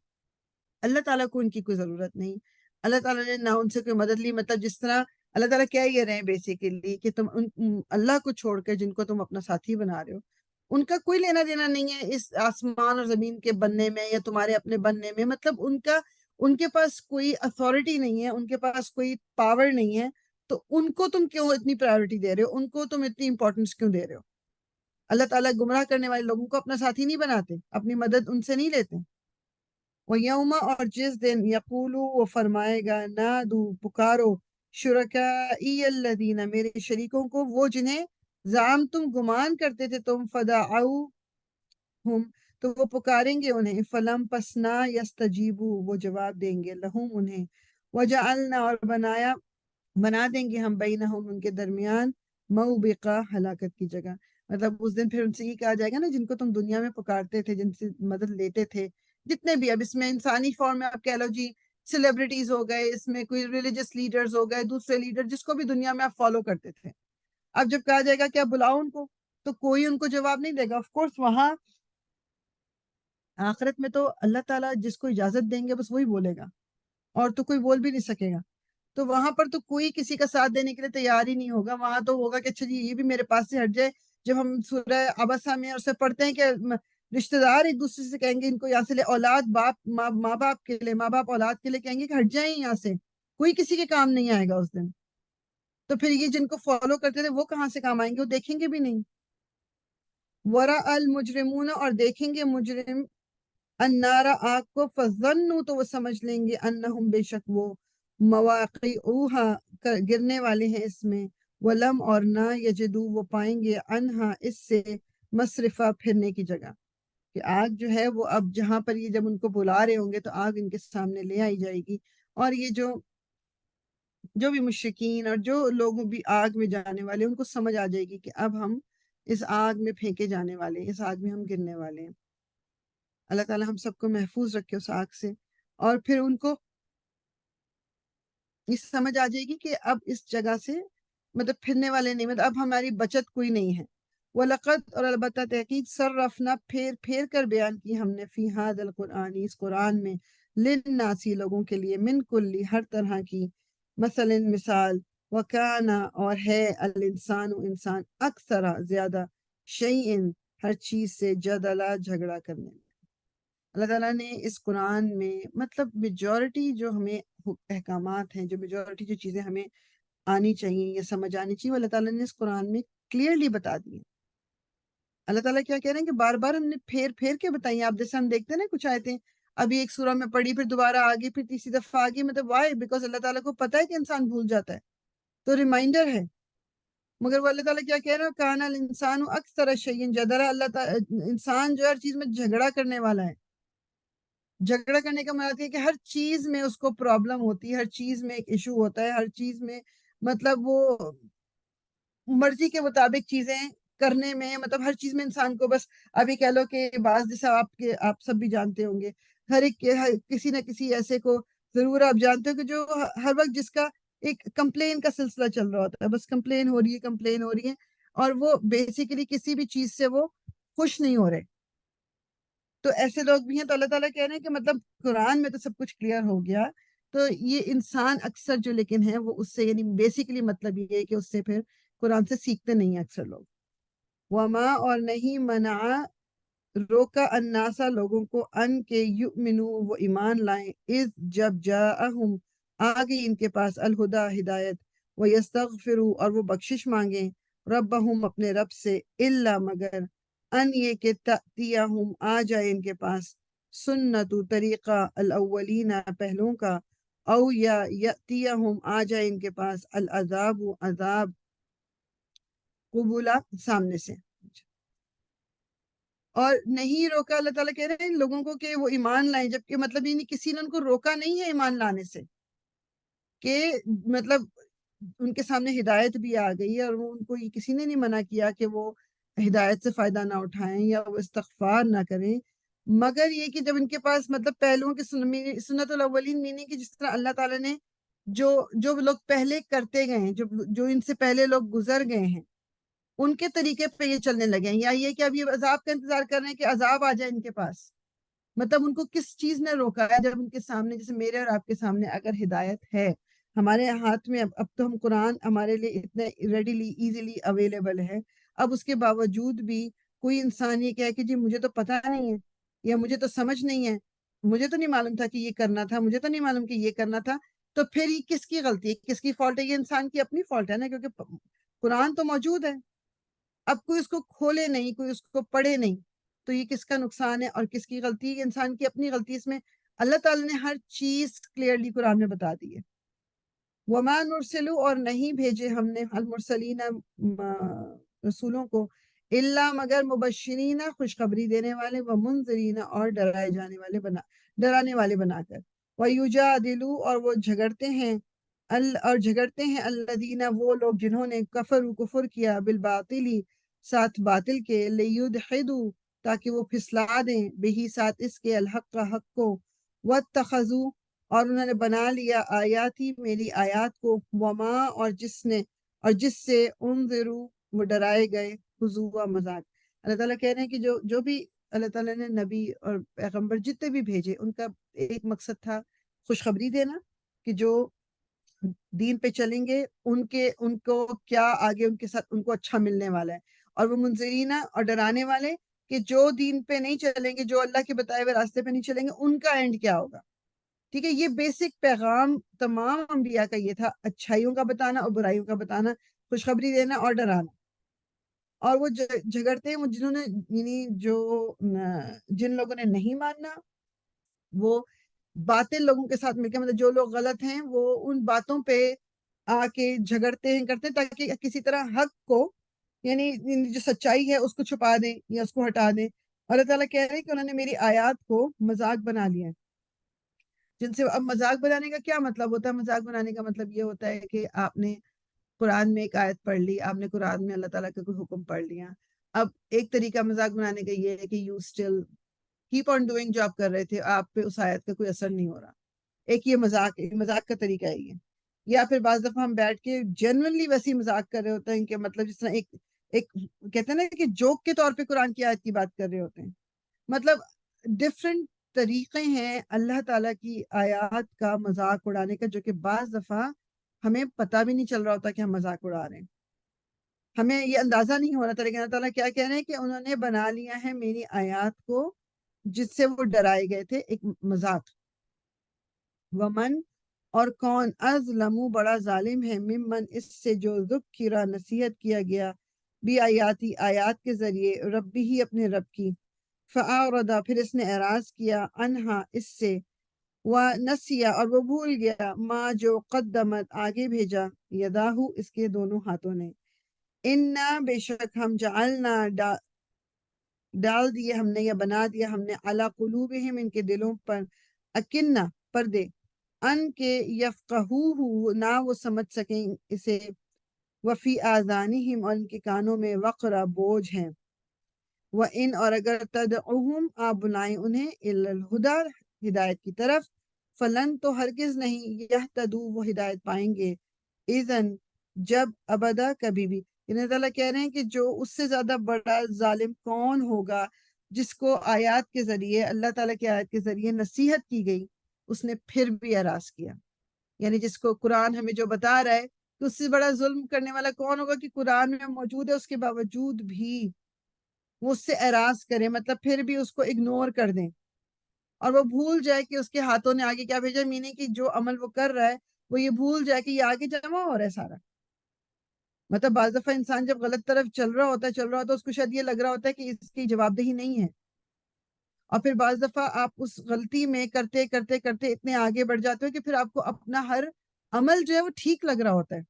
اللہ تعالیٰ کو ان کی کوئی ضرورت نہیں، اللہ تعالیٰ نے نہ ان سے کوئی مدد لی۔ مطلب جس طرح اللہ تعالیٰ کہہ یہ رہے ہیں بیسیکلی کہ تم اللہ کو چھوڑ کر جن کو تم اپنا ساتھی بنا رہے ہو، ان کا کوئی لینا دینا نہیں ہے اس آسمان اور زمین کے بننے میں یا تمہارے اپنے بننے میں۔ مطلب ان کے پاس کوئی اتھارٹی نہیں ہے، ان کے پاس کوئی پاور نہیں ہے، تو ان کو تم کیوں اتنی پرائیورٹی دے رہے ہو؟ ان کو تم اتنی امپورٹنس کیوں دے رہے ہو؟ اللہ تعالیٰ گمراہ کرنے والے لوگوں کو اپنا ساتھی نہیں بناتے، اپنی مدد ان سے نہیں لیتے۔ وَيَوْمَ اور جس دن یقولو وہ فرمائے گا، نادو پکارو، شرکائی الذین میرے شریکوں کو، وہ جنہیں زعم تم گمان کرتے تھے تم، فدعوہم تو وہ پکاریں گے انہیں، فلم پسنا یستجیبو وہ جواب دیں گے، لہم انہیں، وجعلنا اور بنا دیں گے ہم بینہم ان کے درمیان، موبقہ ہلاکت کی جگہ۔ مطلب اس دن پھر ان سے یہ کہا جائے گا نا جن کو تم دنیا میں پکارتے تھے، جن سے مدد لیتے تھے، جتنے بھی، اب اس میں انسانی فارم میں آپ کہہ لو جی سیلیبریٹیز ہو گئے، اس میں کوئی ریلیجس لیڈرز ہو گئے، دوسرے لیڈر جس کو بھی دنیا میں آپ فالو کرتے تھے، اب جب کہا جائے گا کہ آپ بلاؤ ان کو، تو کوئی ان کو جواب نہیں دے گا۔ آف کورس وہاں آخرت میں تو اللہ تعالیٰ جس کو اجازت دیں گے بس وہی بولے گا، اور تو کوئی بول بھی نہیں سکے گا۔ تو وہاں پر تو کوئی کسی کا ساتھ دینے کے لیے تیار ہی نہیں ہوگا، وہاں تو ہوگا کہ اچھا جی یہ بھی میرے پاس سے ہٹ جائے۔ جب ہم سورہ عبسہ میں اسے پڑھتے ہیں کہ رشتہ دار ایک دوسرے سے کہیں گے ان کو یہاں سے لے، اولاد ماں باپ کے لیے، ماں باپ اولاد کے لیے کہیں گے کہ ہٹ جائیں یہاں سے، کوئی کسی کے کام نہیں آئے گا اس دن۔ تو پھر یہ جن کو فالو کرتے تھے وہ کہاں سے کام آئیں گے؟ وہ دیکھیں گے بھی نہیں۔ ورا المجرمون اور دیکھیں گے مجرم، النار آگ کو، فظنوا تو وہ سمجھ لیں گے، انہم بے شک وہ، مواقعوہا گرنے والے ہیں اس میں، ولم اور نہ یجدو وہ پائیں گے، انہا اس سے، مصرفہ پھرنے کی جگہ، کہ آگ جو ہے وہ اب جہاں پر یہ جب ان کو بلا رہے ہوں گے تو آگ ان کے سامنے لے آئی جائے گی، اور یہ جو بھی مشرکین اور جو لوگ بھی آگ میں جانے والے ان کو سمجھ آ جائے گی کہ اب ہم اس آگ میں پھینکے جانے والے ہیں، اس آگ میں ہم گرنے والے ہیں۔ اللہ تعالیٰ ہم سب کو محفوظ رکھے اس آگ سے، اور پھر ان کو یہ سمجھ آ جائے گی کہ اب اس جگہ سے مطلب پھرنے والے نہیں، مطلب اب ہماری بچت کوئی نہیں ہے۔ وَلَقَدْ اور البتہ تحقیق، صرفنا پھیر کر بیان کی ہم نے، فی ھذا القرآن اس قرآن میں، للناس لوگوں کے لیے، من کلی ہر طرح کی، مثلا مثال، وکانا اور ہے، الانسان انسان، اکثر زیادہ، شیئن ہر چیز سے، جدلا جھگڑا کرنے میں۔ اللہ تعالیٰ نے اس قرآن میں مطلب میجورٹی جو ہمیں احکامات ہیں، جو میجورٹی جو چیزیں ہمیں آنی چاہیے یا سمجھ آنی چاہیے، وہ اللہ تعالیٰ نے اس قرآن میں کلیئرلی بتا دی ہے۔ اللہ تعالیٰ کیا کہہ رہے ہیں کہ بار بار ہم نے پھیر کے بتائی ہیں۔ آپ جیسے ہم دیکھتے ہیں نا کچھ آیتیں ابھی ایک سورہ میں پڑھی، پھر دوبارہ آگے، پھر تیسری دفعہ آگے، مطلب وائی؟ بیکاز اللہ تعالیٰ کو پتہ ہے کہ انسان بھول جاتا ہے، تو ریمائنڈر ہے۔ مگر وہ اللہ تعالیٰ کیا کہہ رہے ہیں، کان الانسان اکثر شیئن جدلا، اللہ تعالیٰ انسان جو ہر چیز میں جھگڑا کرنے والا ہے۔ جھگڑا کرنے کا مطلب ہے کہ ہر چیز میں اس کو پرابلم ہوتی ہے، ہر چیز میں ایک ایشو ہوتا ہے، ہر چیز میں مطلب وہ مرضی کے مطابق چیزیں کرنے میں، مطلب ہر چیز میں انسان کو بس ابھی کہہ لو کہ بعض جیسا آپ سب بھی جانتے ہوں گے، کسی نہ کسی ایسے کو ضرور آپ جانتے ہو کہ جو ہر وقت جس کا ایک کمپلین کا سلسلہ چل رہا ہوتا ہے، بس کمپلین ہو رہی ہے، اور وہ بیسیکلی کسی بھی چیز سے وہ خوش نہیں ہو رہے۔ تو ایسے لوگ بھی ہیں، تو اللہ تعالیٰ کہہ رہے ہیں کہ مطلب قرآن میں تو سب کچھ کلیئر ہو گیا، تو یہ انسان اکثر جو لیکن ہے وہ اس سے یعنی بیسیکلی مطلب یہ ہے کہ اس سے پھر قرآن سے سیکھتے نہیں ہیں اکثر لوگ. وما اور نہیں منع روکا الناسا لوگوں کو ان کے یؤمنو وہ ایمان لائیں اذ جب جاءہم آ گئی ان کے پاس الہدا ہدایت ویستغفروا اور وہ بخشش مانگیں ربہم اپنے رب سے الا مگر ان یہ کہ تأتیہم آ جائے ان کے پاس سنت طریقہ الاولین پہلوں کا او یا یأتیہم آ جائے ان کے پاس العذاب عذاب قبولا سامنے سے. اور نہیں روکا اللہ تعالیٰ کہہ رہے ہیں لوگوں کو کہ وہ ایمان لائیں جبکہ مطلب یہ کسی نے ان کو روکا نہیں ہے ایمان لانے سے کہ مطلب ان کے سامنے ہدایت بھی آ گئی ہے اور وہ ان کو یہ کسی نے نہیں منع کیا کہ وہ ہدایت سے فائدہ نہ اٹھائیں یا وہ استغفار نہ کریں مگر یہ کہ جب ان کے پاس مطلب پہلوؤں کی سنت الاولین میننگ کہ جس طرح اللہ تعالیٰ نے جو لوگ پہلے کرتے گئے ہیں جو ان سے پہلے لوگ گزر گئے ہیں ان کے طریقے پہ یہ چلنے لگے ہیں یا یہ کہ اب یہ عذاب کا انتظار کر رہے ہیں کہ عذاب آ جائے ان کے پاس. مطلب ان کو کس چیز نے روکا ہے جب ان کے سامنے جیسے میرے اور آپ کے سامنے اگر ہدایت ہے ہمارے ہاتھ میں اب تو ہم قرآن ہمارے لیے اتنے ریڈیلی ایزیلی اویلیبل ہے اب اس کے باوجود بھی کوئی انسان یہ کہے کہ جی مجھے تو پتہ نہیں ہے یا مجھے تو سمجھ نہیں ہے مجھے تو نہیں معلوم تھا کہ یہ کرنا تھا مجھے تو نہیں معلوم کہ یہ کرنا تھا تو پھر یہ کس کی غلطی ہے کس کی فالٹ ہے یہ انسان کی اپنی فالٹ ہے نا کیونکہ قرآن تو موجود ہے اب کوئی اس کو کھولے نہیں کوئی اس کو پڑھے نہیں تو یہ کس کا نقصان ہے اور کس کی غلطی ہے انسان کی اپنی غلطی اس میں اللہ تعالیٰ نے ہر چیز کلیئرلی قرآن میں بتا دی ہے. وما نرسلو اور نہیں بھیجے ہم نے المرسلین رسولوں کو الا مگر مبشرین خوشخبری دینے والے و منذرین اور ڈرانے والے بنا کر ویجادلو اور وہ جھگڑتے ہیں الذین وہ لوگ جنہوں نے کفر کیا بالباطلی ساتھ باطل کے لیدحدوا تاکہ وہ پھسلا دیں بہی ساتھ اس کے الحق حق کو واتخذوا اور انہوں نے بنا لیا آیاتی میری آیات کو وما اور جس سے انذروا وہ ڈرائے گئے خضوع مذاق. اللہ تعالیٰ کہہ رہے ہیں کہ جو بھی اللہ تعالیٰ نے نبی اور پیغمبر جتنے بھی بھیجے ان کا ایک مقصد تھا خوشخبری دینا کہ جو دین پہ چلیں گے ان کو کیا آگے ان کے ساتھ ان کو اچھا ملنے والا ہے اور وہ منذرینہ اور ڈرانے والے کہ جو دین پہ نہیں چلیں گے جو اللہ کے بتائے ہوئے راستے پہ نہیں چلیں گے ان کا اینڈ کیا ہوگا. ٹھیک ہے یہ بیسک پیغام تمام انبیاء کا یہ تھا اچھائیوں کا بتانا اور برائیوں کا بتانا خوشخبری دینا اور ڈرانا. اور وہ جھگڑتے ہیں جنہوں نے یعنی جن لوگوں نے نہیں ماننا وہ باطل لوگوں کے ساتھ مل کے مطلب جو لوگ غلط ہیں وہ ان باتوں پہ آ کے جھگڑتے ہیں کرتے ہیں تاکہ کسی طرح حق کو یعنی جو سچائی ہے اس کو چھپا دیں یا اس کو ہٹا دیں. اور اللہ تعالیٰ کہہ رہے ہیں کہ انہوں نے میری آیات کو مذاق بنا لیا ہے جن سے اب مذاق بنانے کا کیا مطلب ہوتا ہے مذاق بنانے کا مطلب یہ ہوتا ہے کہ آپ نے قرآن میں ایک آیت پڑھ لی آپ نے قرآن میں اللہ تعالیٰ کا کوئی حکم پڑھ لیا اب ایک طریقہ مذاق بنانے کا یہ ہے کہ you still keep on doing جو آپ کر رہے تھے آپ پہ اس آیت کا کوئی اثر نہیں ہو رہا. ایک یہ مذاق کا طریقہ ہے یہ یا پھر بعض دفعہ ہم بیٹھ کے جنرلی ویسی مذاق کر رہے ہوتے ہیں کہ مطلب جس طرح ایک کہتے ہیں نا کہ جوک کے طور پہ قرآن کی آیت کی بات کر رہے ہوتے ہیں. مطلب ڈفرینٹ طریقے ہیں اللہ تعالیٰ کی آیات کا مذاق اڑانے کا جو کہ بعض دفعہ ہمیں پتہ بھی نہیں چل رہا ہوتا کہ ہم مذاق اڑا رہے ہیں ہمیں یہ اندازہ نہیں ہو رہا تھا لیکن اللہ تعالیٰ کیا کہہ رہے ہیں کہ انہوں نے بنا لیا ہے میری آیات کو جس سے وہ ڈرائے گئے تھے ایک مذاق. ومن اور کون ازلم بڑا ظالم ہے ممن اس سے جو ذکر نصیحت کیا گیا بھی آیات کے ذریعے ربی ہی اپنے رب کی فاعرض پھر اس نے اعراض کیا انہا اس سے ونسیا اور وہ بھول گیا ما جو قدمت آگے بھیجا یداہو اس کے دونوں ہاتھوں نے انا بے شک ہم جعلنا ڈال دیے ہم نے یا بنا دیا ہم نے علی قلوبہم ان کے دلوں پر اکنہ پردے ان کے یفقہوہ نہ وہ سمجھ سکیں اسے وفی آذانہم اور ان کے کانوں میں وقرا بوجھ ہیں وَإِنْ اور اگر تدعوہم آپ بلائیں انہیں الی الہدی ہدایت کی طرف فلن تو ہرگز نہیں یہتدو وہ ہدایت پائیں گے اذن جب ابدا کبھی بھی. اللہ تعالیٰ کہہ رہے ہیں کہ جو اس سے زیادہ بڑا ظالم کون ہوگا جس کو آیات کے ذریعے اللہ تعالیٰ کی آیت کے ذریعے نصیحت کی گئی اس نے پھر بھی اعراض کیا یعنی جس کو قرآن ہمیں جو بتا رہا ہے کہ اس سے بڑا ظلم کرنے والا کون ہوگا کہ قرآن میں موجود ہے، اس کے باوجود بھی وہ اس سے اعراض کرے، مطلب پھر بھی اس کو اگنور کر دیں اور وہ بھول جائے کہ اس کے ہاتھوں نے آگے کیا بھیجا، میننگ کہ جو عمل وہ کر رہا ہے وہ یہ بھول جائے کہ یہ آگے جمع ہو رہا ہے سارا. مطلب بعض دفعہ انسان جب غلط طرف چل رہا ہوتا ہے اس کو شاید یہ لگ رہا ہوتا ہے کہ اس کی جواب دہی نہیں ہے، اور پھر بعض دفعہ آپ اس غلطی میں کرتے کرتے کرتے اتنے آگے بڑھ جاتے ہو کہ پھر آپ کو اپنا ہر عمل جو ہے وہ ٹھیک لگ رہا ہوتا ہے،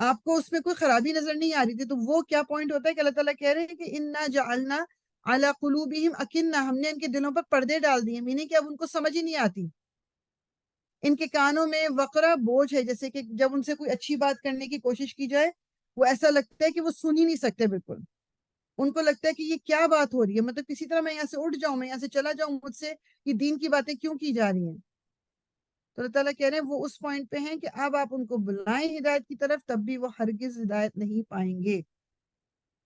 آپ کو اس میں کوئی خرابی نظر نہیں آ رہی تھی. تو وہ کیا پوائنٹ ہوتا ہے کہ اللہ تعالیٰ کہہ رہے ہیں کہ انا جعلنا علی قلوبہم اکنہ، ہم نے ان کے دلوں پر پردے ڈال دیے، میننگ کہ اب ان کو سمجھ ہی نہیں آتی. ان کے کانوں میں وقرہ بوجھ ہے، جیسے کہ جب ان سے کوئی اچھی بات کرنے کی کوشش کی جائے وہ ایسا لگتا ہے کہ وہ سن ہی نہیں سکتے بالکل. ان کو لگتا ہے کہ یہ کیا بات ہو رہی ہے، مطلب کسی طرح میں یہاں سے اٹھ جاؤں، میں یہاں سے چلا جاؤں، مجھ سے یہ دین کی باتیں کیوں کی جا رہی ہیں. تو اللہ تعالیٰ کہہ رہے ہیں وہ اس پوائنٹ پہ ہیں کہ اب آپ ان کو بلائیں ہدایت کی طرف، تب بھی وہ ہرگز ہدایت نہیں پائیں گے.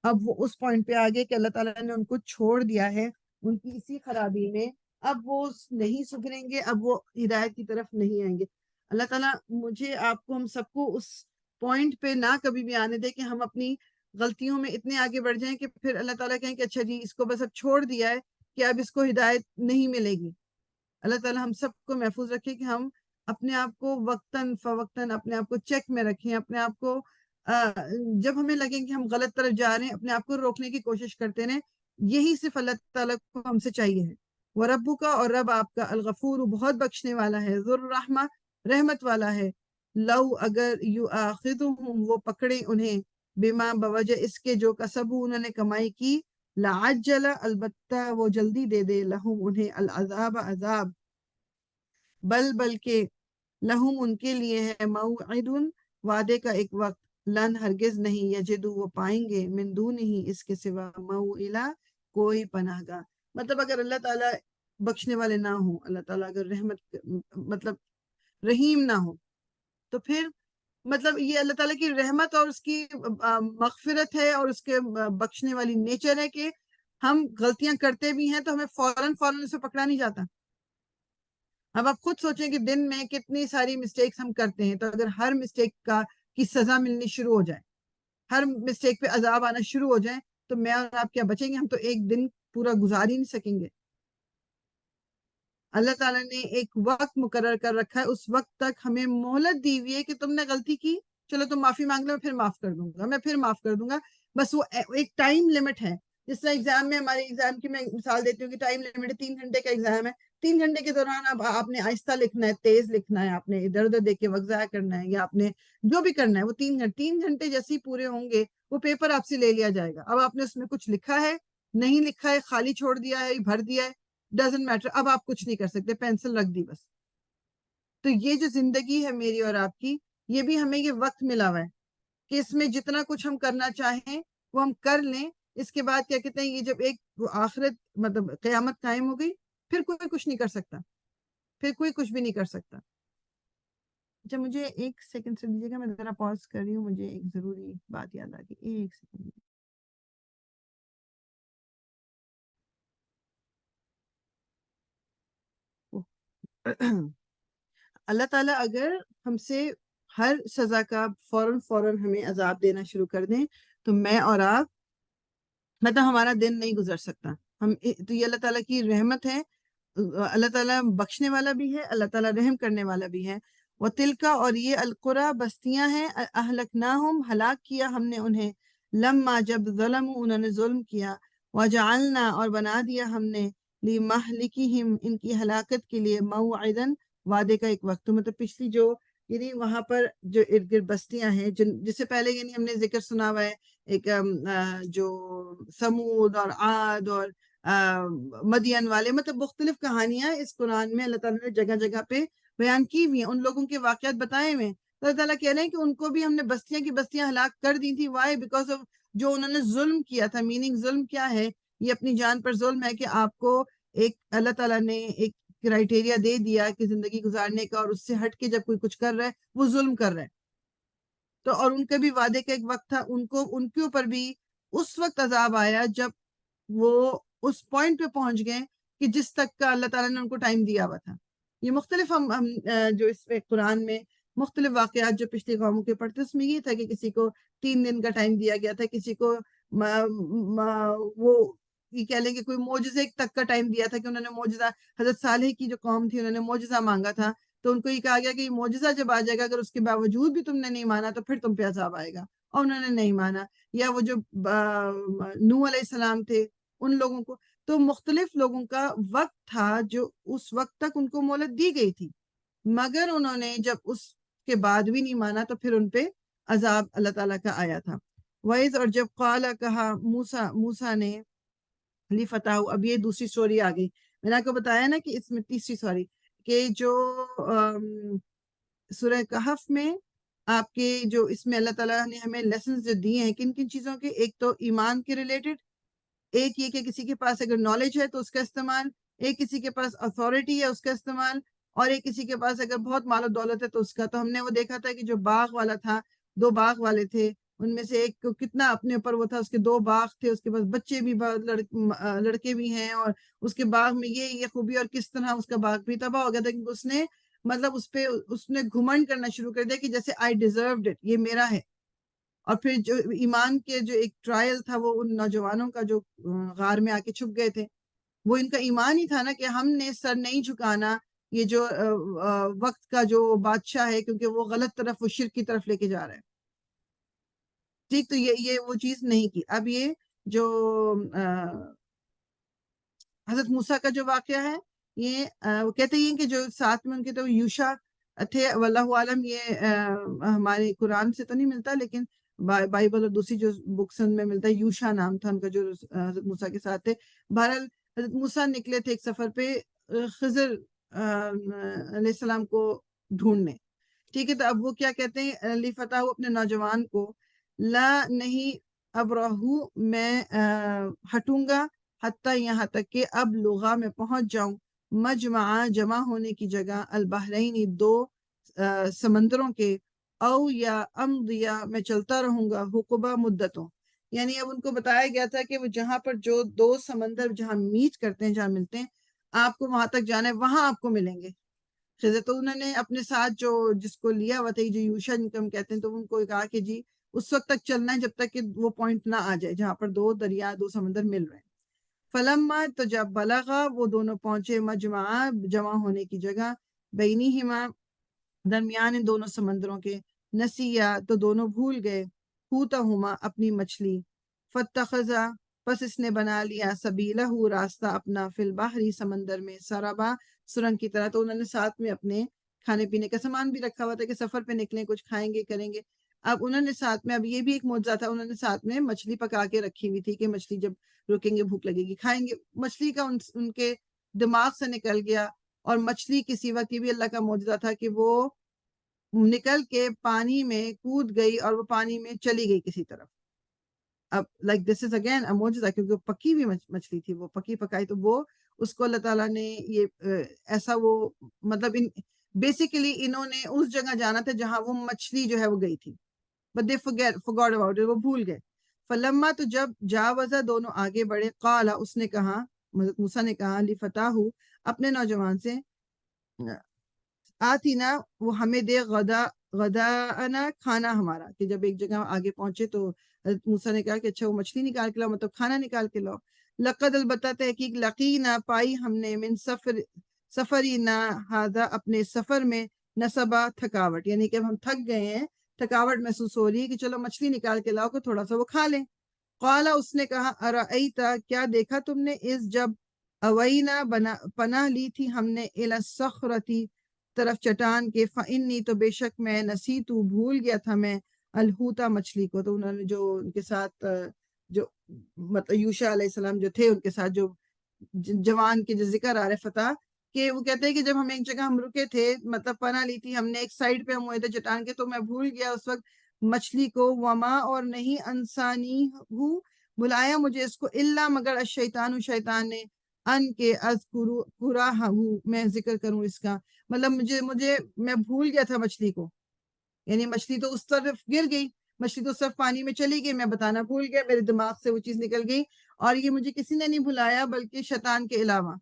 اب وہ اس پوائنٹ پہ آگے کہ اللہ تعالیٰ نے ان کو چھوڑ دیا ہے ان کی اسی خرابی میں، اب وہ نہیں سدھریں گے، اب وہ ہدایت کی طرف نہیں آئیں گے. اللہ تعالیٰ مجھے آپ کو ہم سب کو اس پوائنٹ پہ نہ کبھی بھی آنے دے کہ ہم اپنی غلطیوں میں اتنے آگے بڑھ جائیں کہ پھر اللہ تعالیٰ کہیں کہ اچھا جی اس کو بس اب چھوڑ دیا ہے کہ اب اس کو ہدایت نہیں ملے گی. اللہ تعالیٰ ہم سب کو محفوظ رکھے کہ ہم اپنے آپ کو وقتاً فوقتاً اپنے آپ کو چیک میں رکھیں، اپنے آپ کو جب ہمیں لگے کہ ہم غلط طرف جا رہے ہیں اپنے آپ کو روکنے کی کوشش کرتے رہیں. یہی صرف اللہ تعالیٰ کو ہم سے چاہیے ہے. وَرَبُّكَ، اور رب آپ کا، الغفور بہت بخشنے والا ہے، ذو الرحمہ رحمت والا ہے. لو اگر یؤاخذہم وہ پکڑے انہیں، بما بوجہ اس کے جو کسبوا انہوں نے کمائی کی، لعجل البتہ وہ جلدی دے دے، لہم انہیں، العذاب عذاب، بلکہ لہم ان کے لیے ہے، موعد وعدے کا ایک وقت، لن ہرگز نہیں، یجدو وہ پائیں گے، من دونہ اس کے سوا، موئلہ کوئی پناہ گاہ. مطلب اگر اللہ تعالیٰ بخشنے والے نہ ہوں، اللہ تعالیٰ اگر رحمت مطلب رحیم نہ ہو، تو پھر مطلب یہ اللہ تعالیٰ کی رحمت اور اس کی مغفرت ہے اور اس کے بخشنے والی نیچر ہے کہ ہم غلطیاں کرتے بھی ہیں تو ہمیں فوراً اسے پکڑا نہیں جاتا. اب آپ خود سوچیں کہ دن میں کتنی ساری مسٹیکس ہم کرتے ہیں، تو اگر ہر مسٹیک کی سزا ملنی شروع ہو جائے، ہر مسٹیک پہ عذاب آنا شروع ہو جائے، تو میں اور آپ کیا بچیں گے؟ ہم تو ایک دن پورا گزار ہی نہیں سکیں گے. اللہ تعالیٰ نے ایک وقت مقرر کر رکھا ہے، اس وقت تک ہمیں مہلت دی ہوئی ہے کہ تم نے غلطی کی، چلو تم معافی مانگ لو، میں پھر معاف کر دوں گا، میں پھر معاف کر دوں گا. بس وہ ایک ٹائم لمٹ ہے. جس طرح ایگزام میں، ہمارے ایگزام کی میں مثال دیتی ہوں کہ ٹائم لمٹ ہے، 3 گھنٹے کا ایگزام ہے. 3 گھنٹے کے دوران اب آپ نے آہستہ لکھنا ہے، تیز لکھنا ہے، آپ نے ادھر ادھر دیکھ کے وقت ضائع کرنا ہے، یا آپ نے جو بھی کرنا ہے وہ 3 گھنٹے جیسے ہی پورے ہوں گے وہ پیپر آپ سے لے لیا جائے گا. اب آپ نے اس میں کچھ لکھا ہے، نہیں لکھا ہے، خالی چھوڑ دیا ہے، بھر دیا ہے، ڈزنٹ میٹر، اب آپ کچھ نہیں کر سکتے، پینسل رکھ دی بس. تو یہ جو زندگی ہے میری اور آپ کی، یہ بھی ہمیں یہ وقت ملا ہوا ہے کہ اس میں جتنا کچھ ہم کرنا چاہیں وہ ہم کر لیں. اس کے بعد کیا کہتے ہیں، یہ جب ایک آخرت مطلب قیامت قائم ہو گئی، پھر کوئی کچھ نہیں کر سکتا، پھر کوئی کچھ بھی نہیں کر سکتا. اچھا مجھے 1 سیکنڈ سے دیجیے گا، میں ذرا پاز کر رہی ہوں، مجھے ایک ضروری بات یاد آ گئی. 1 سیکنڈ. اللہ تعالیٰ اگر ہم سے ہر سزا کا فوراً ہمیں عذاب دینا شروع کر دیں، تو میں اور آپ مطلب ہمارا دن نہیں گزر سکتا. تو یہ اللہ تعالیٰ کی رحمت ہے. اللہ تعالیٰ بخشنے والا بھی ہے، اللہ تعالیٰ رحم کرنے والا بھی ہے. وہ تلکا، اور یہ القرى بستیاں ہیں، اہلکناہم ہلاک کیا ہم نے انہیں، لما جب ظلموا انہوں نے ظلم کیا، وجعلنا اور بنا دیا ہم نے، لمہلکہم ان کی ہلاکت کے لیے، موعدا وعدے کا ایک وقت. مطلب پچھلی جو یعنی وہاں پر جو ارد گرد بستیاں ہیں جس سے پہلے یعنی ہم نے ذکر سنا ہوا ہے، ایک جو سمود اور عاد اور مدین والے، مطلب مختلف کہانیاں اس قرآن میں اللہ تعالیٰ نے جگہ جگہ پہ بیان کی ہوئی ہیں، ان لوگوں کے واقعات بتائے ہوئے ہیں. تو اللہ تعالیٰ کہہ رہے ہیں کہ ان کو بھی ہم نے بستیاں کی بستیاں ہلاک کر دی تھی. وائی؟ بیکاز آف جو انہوں نے ظلم کیا تھا. میننگ ظلم کیا ہے؟ یہ اپنی جان پر ظلم ہے کہ آپ کو ایک اللہ تعالیٰ نے ایک کرائٹیریا دے دیا کہ زندگی گزارنے کا، اور اس سے ہٹ کے جب کوئی کچھ کر رہا ہے وہ ظلم کر رہا ہے. تو اور ان کا بھی وعدے کا ایک وقت تھا، ان کے اوپر بھی اس وقت عذاب آیا جب وہ اس پوائنٹ پہ پہنچ گئے کہ جس تک کا اللہ تعالیٰ نے ان کو ٹائم دیا ہوا تھا. یہ مختلف ہم جو اس میں قرآن میں مختلف واقعات جو پچھلی قوموں کے پڑھتے اس میں یہ تھا کہ کسی کو 3 دن کا ٹائم دیا گیا تھا، کسی کو وہ یہ کہہ لیں کہ کوئی معجزے تک کا ٹائم دیا تھا کہ انہوں نے معجزہ، حضرت صالح کی جو قوم تھی انہوں نے معجزہ مانگا تھا تو ان کو یہ کہا گیا کہ یہ معجزہ جب آ جائے گا اگر اس کے باوجود بھی تم نے نہیں مانا تو پھر تم پہ عذاب آئے گا، اور انہوں نے نہیں مانا۔ یا وہ جو نوح علیہ السلام تھے ان لوگوں کو، تو مختلف لوگوں کا وقت تھا جو اس وقت تک ان کو مہلت دی گئی تھی، مگر انہوں نے جب اس کے بعد بھی نہیں مانا تو پھر ان پہ عذاب اللہ تعالیٰ کا آیا تھا۔ وَإِذْ اور جب قال کہا موسیٰ نے لِفَتَاهُ، اب یہ دوسری سٹوری آ گئی، میں نے آپ کو بتایا نا کہ اس میں تیسری سوری کہ جو سورہ کہف میں آپ کے جو اس میں اللہ تعالیٰ نے ہمیں لیسنز جو دیے ہیں کن کن چیزوں کے، ایک تو ایمان کے ریلیٹڈ، ایک یہ کہ کسی کے پاس اگر نالج ہے تو اس کا استعمال، ایک کسی کے پاس اتھارٹی ہے اس کا استعمال، اور ایک کسی کے پاس اگر بہت مال و دولت ہے تو اس کا۔ تو ہم نے وہ دیکھا تھا کہ جو باغ والا تھا، 2 باغ والے تھے، ان میں سے ایک کو کتنا اپنے اوپر وہ تھا، اس کے 2 باغ تھے، اس کے پاس بچے بھی لڑکے بھی ہیں، اور اس کے باغ میں یہ خوبی، اور کس طرح اس کا باغ بھی تباہ ہو گیا تھا کیونکہ اس نے مطلب اس نے گھمنڈ کرنا شروع کر دیا کہ جیسے آئی ڈیزروڈ اٹ، یہ میرا ہے۔ اور پھر جو ایمان کے جو ایک ٹرائل تھا وہ ان نوجوانوں کا جو غار میں آ کے چھپ گئے تھے، وہ ان کا ایمان ہی تھا نا کہ ہم نے سر نہیں جھکانا یہ جو وقت کا جو بادشاہ ہے، کیونکہ وہ غلط طرف، وہ شرک کی طرف لے کے جا رہا ہے۔ ٹھیک، تو یہ وہ چیز نہیں کی۔ اب یہ جو حضرت موسیٰ کا جو واقعہ ہے، یہ وہ کہتے ہیں کہ جو ساتھ میں ان کے تو یوشا تھے، واللہ عالم یہ ہمارے قرآن سے تو نہیں ملتا لیکن بائبل اور دوسری جو بکس میں ملتا ہے، یوشا نام تھا ان کا جو حضرت موسیٰ کے ساتھ تھے۔ بہرحال حضرت موسیٰ نکلے تھے ایک سفر پہ خضر علیہ السلام کو ڈھونڈنے، ٹھیک ہے۔ تو اب وہ کیا کہتے ہیں علی فتح اپنے نوجوان کو، لا نہیں ابرہو میں ہٹوں گا، حتیٰ یہاں تک کہ اب لغا میں پہنچ جاؤں، مجمع جمع ہونے کی جگہ، البحرین 2 سمندروں کے، او یا امضیا میں چلتا رہوں گا، حقبہ مدتوں، یعنی اب ان کو بتایا گیا تھا کہ وہ جہاں پر جو 2 سمندر جہاں میٹ کرتے ہیں، جہاں ملتے ہیں، آپ کو وہاں تک جانا ہے، وہاں آپ کو ملیں گے خضر۔ تو انہوں نے اپنے ساتھ جو جس کو لیا ہوا تھا، جو یوشا جن کو ہم کہتے ہیں، تو ان کو کہا کہ جی اس وقت تک چلنا ہے جب تک کہ وہ پوائنٹ نہ آ جائے جہاں پر 2 دریا 2 سمندر مل رہے ہیں۔ فلما تو جب بلغا وہ دونوں پہنچے، مجمع جمع ہونے کی جگہ، بینہما درمیان ان دونوں سمندروں کے، نسیا تو دونوں بھول گئے، حوتہما اپنی مچھلی، فاتخذا پس اس نے بنا لیا، سبیلہ راستہ اپنا، فی البحری سمندر میں، سربا سرنگ کی طرح۔ تو انہوں نے ساتھ میں اپنے کھانے پینے کا سامان بھی رکھا ہوا تھا کہ سفر پہ نکلیں کچھ کھائیں گے کریں گے۔ اب انہوں نے ساتھ میں، اب یہ بھی ایک معجزہ تھا، انہوں نے ساتھ میں مچھلی پکا کے رکھی ہوئی تھی کہ مچھلی جب رکیں گے بھوک لگے گی کھائیں گے۔ مچھلی کا ان کے دماغ سے نکل گیا، اور مچھلی کی سوا کی بھی اللہ کا معجزہ تھا کہ وہ نکل کے پانی میں کود گئی اور وہ پانی میں چلی گئی کسی طرف۔ اب لائک دس از اگین معجزہ، کیونکہ وہ پکی ہوئی مچھلی تھی، وہ پکی پکائی، تو وہ اس کو اللہ تعالیٰ نے یہ ایسا وہ مطلب بیسیکلی انہوں نے اس جگہ جانا تھا جہاں وہ مچھلی جو ہے وہ گئی تھی، but they forgot about it، وہ بھول گئے۔ فلما تو جب جاوزا دونوں آگے بڑھے، قالا اس نے کہا، حضرت موسیٰ نے کہا، لفتاہ اپنے نوجوان سے، آتینا وہ ہمیں دے غدانا کھانا ہمارا، کہ جب ایک جگہ آگے پہنچے تو حضرت موسیٰ نے کہا کہ اچھا وہ مچھلی نکال کے لاؤ، مطلب کھانا نکال کے لاؤ۔ لقد البتہ تحقیق، لقینا پائی ہم نے، من سفرینا ھذا اپنے سفر میں، نصبا تھکاوٹ، یعنی کہ ہم تھک گئے ہیں، تھکاوٹ محسوس ہو رہی ہے کہ چلو مچھلی نکال کے لاؤ کہ تھوڑا سا وہ کھا لیں۔ قالا اس نے کہا، ارأیتا کیا دیکھا تم نے، اس جب اوینا پناہ لی تھی ہم نے، الی الصخرۃ طرف چٹان کے، فانی تو بے شک میں، نسیتو بھول گیا تھا میں، الحوتا مچھلی کو۔ تو انہوں نے جو ان کے ساتھ جو مطلب یوشا علیہ السلام جو تھے ان کے ساتھ جو جوان کے جو ذکر آ رہے فتح کہ وہ کہتے ہیں کہ جب ہم ایک جگہ ہم رکے تھے، مطلب پناہ لی تھی ہم نے، ایک سائڈ پہ ہم ہوئے تھے چٹان کے، تو میں بھول گیا اس وقت مچھلی کو، وما اور نہیں، انسانی ہوں بلایا مجھے اس کو، الا مگر الشیطان شیطان نے، ان کے اذکرہ میں ذکر کروں اس کا، مطلب مجھے میں بھول گیا تھا مچھلی کو، یعنی مچھلی تو اس طرف گر گئی، مچھلی تو صرف پانی میں چلی گئی، میں بتانا بھول گیا، میرے دماغ سے وہ چیز نکل گئی، اور یہ مجھے کسی نے نہیں بھلایا بلکہ شیطان کے علاوہ۔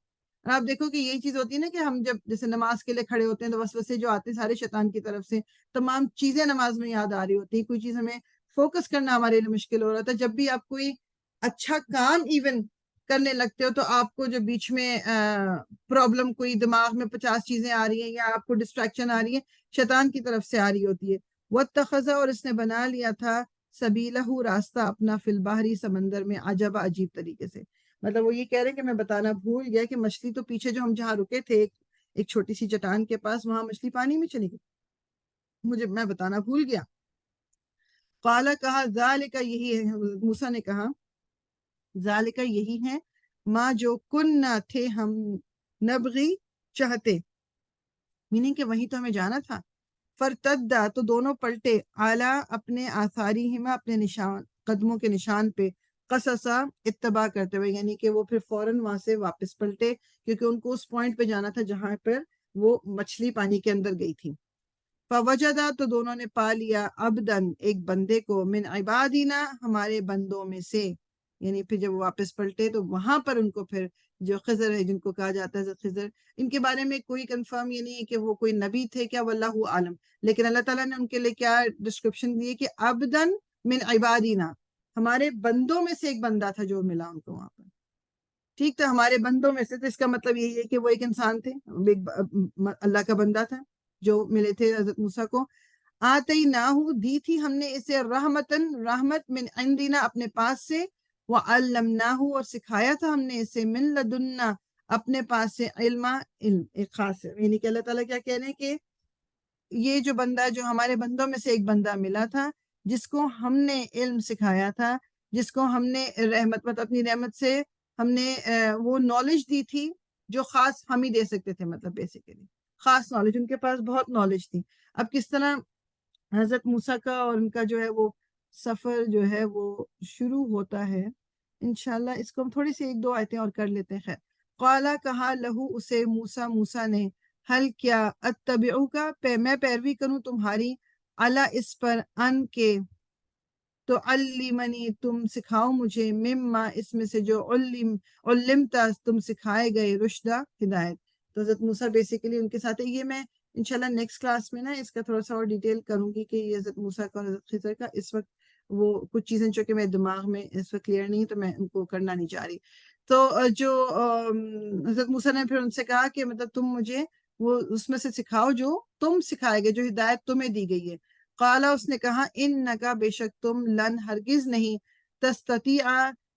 اور آپ دیکھو کہ یہی چیز ہوتی ہے نا کہ ہم جب جیسے نماز کے لیے کھڑے ہوتے ہیں تو وسوسے جو آتے ہیں سارے شیطان کی طرف سے، تمام چیزیں نماز میں یاد آ رہی ہوتی ہیں، کوئی چیز ہمیں فوکس کرنا ہمارے لیے مشکل ہو رہا تھا. جب بھی آپ کوئی اچھا کام ایون کرنے لگتے ہو تو آپ کو جو بیچ میں پرابلم کوئی دماغ میں 50 چیزیں آ رہی ہیں یا آپ کو ڈسٹریکشن آ رہی ہے، شیطان کی طرف سے آ رہی ہوتی ہے. وَاتَّخَذَ، اور اس نے بنا لیا تھا، سبیلہ، راستہ اپنا، فی البحری، سمندر میں، عجبا، عجیب طریقے سے. مطلب وہ یہ کہہ رہے ہیں کہ میں بتانا بھول گیا کہ مچھلی تو پیچھے جو ہم جہاں رکے تھے ایک چھوٹی سی چٹان کے پاس، وہاں مچھلی پانی میں چلی گئی، میں بتانا بھول گیا. قال، کہا، ذالک، یہی ہے، موسیٰ نے کہا، ذالک، یہی ہے، ما، جو، کننا، تھے ہم، نبغی، چاہتے، میننگ کہ وہیں تو ہمیں جانا تھا. فرتدا، تو دونوں پلٹے، اعلیٰ، اپنے، آثارہما، اپنے نشان، قدموں کے نشان پہ، قصصا، اتباع کرتے ہوئے، یعنی کہ وہ پھر فوراً وہاں سے واپس پلٹے کیونکہ ان کو اس پوائنٹ پہ جانا تھا جہاں پر وہ مچھلی پانی کے اندر گئی تھی. فوجدا، تو دونوں نے پا لیا، عبدن، ایک بندے کو، من عبادنا، ہمارے بندوں میں سے. یعنی پھر جب وہ واپس پلٹے تو وہاں پر ان کو پھر جو خضر ہے، جن کو کہا جاتا ہے خضر، ان کے بارے میں کوئی کنفرم یہ نہیں ہے کہ وہ کوئی نبی تھے کیا، واللہ عالم، لیکن اللہ تعالیٰ نے ان کے لیے کیا ڈسکرپشن دی کہ عبدن من عبادنا، ہمارے بندوں میں سے ایک بندہ تھا جو ملا ان کو وہاں پر. ٹھیک تھا، ہمارے بندوں میں سے، تو اس کا مطلب یہی ہے کہ وہ ایک انسان تھے، اللہ کا بندہ تھا جو ملے تھے حضرت موسیٰ کو. آتیناہ، دی تھی ہم نے اسے، رحمتن، رحمت، من عندنا، اپنے پاس سے، وعلمناہ، اور سکھایا تھا ہم نے اسے، من لدنا، اپنے پاس سے، علم، ایک خاص ہے. یعنی کہ اللہ تعالیٰ کیا کہہ رہے ہیں کہ یہ جو بندہ، جو ہمارے بندوں میں سے ایک بندہ ملا تھا جس کو ہم نے علم سکھایا تھا، جس کو ہم نے رحمت، مطلب اپنی رحمت سے ہم نے وہ نالج دی تھی جو خاص ہم ہی دے سکتے تھے، مطلب بیسیکلی خاص نالج، ان کے پاس بہت نالج تھی. اب کس طرح حضرت موسیٰ کا اور ان کا جو ہے وہ سفر جو ہے وہ شروع ہوتا ہے انشاءاللہ. اس کو ہم تھوڑی سی ایک دو آیتیں اور کر لیتے ہیں. خیر، قالا، کہا، لہو، اسے، موسیٰ نے، حل، کیا، اتبعوکا، میں پیروی کروں تمہاری، علی، اس پر، ان کے، تو علمنی، تم سکھاؤ مجھے، مما، اس میں سے، جو علمتا، تم سکھائے گئے، رشدہ، ہدایت. تو حضرت موسیٰ بیسیکلی ان کے ساتھ ہے. یہ میں انشاءاللہ نیکسٹ کلاس میں نا اس کا تھوڑا سا اور ڈیٹیل کروں گی کہ یہ حضرت موسیٰ کا اور حضرت خضر کا. اس وقت وہ کچھ چیزیں جو کہ میرے دماغ میں اس وقت کلیئر نہیں، تو میں ان کو کرنا نہیں چاہ رہی. تو جو حضرت موسیٰ نے پھر ان سے کہا کہ مطلب تم مجھے وہ اس میں سے سکھاؤ جو تم سکھائے گئے، جو ہدایت تمہیں دی گئی ہے. قالا، اس نے کہا، انکا، بے شک تم، لن، ہرگز نہیں، تستطیع،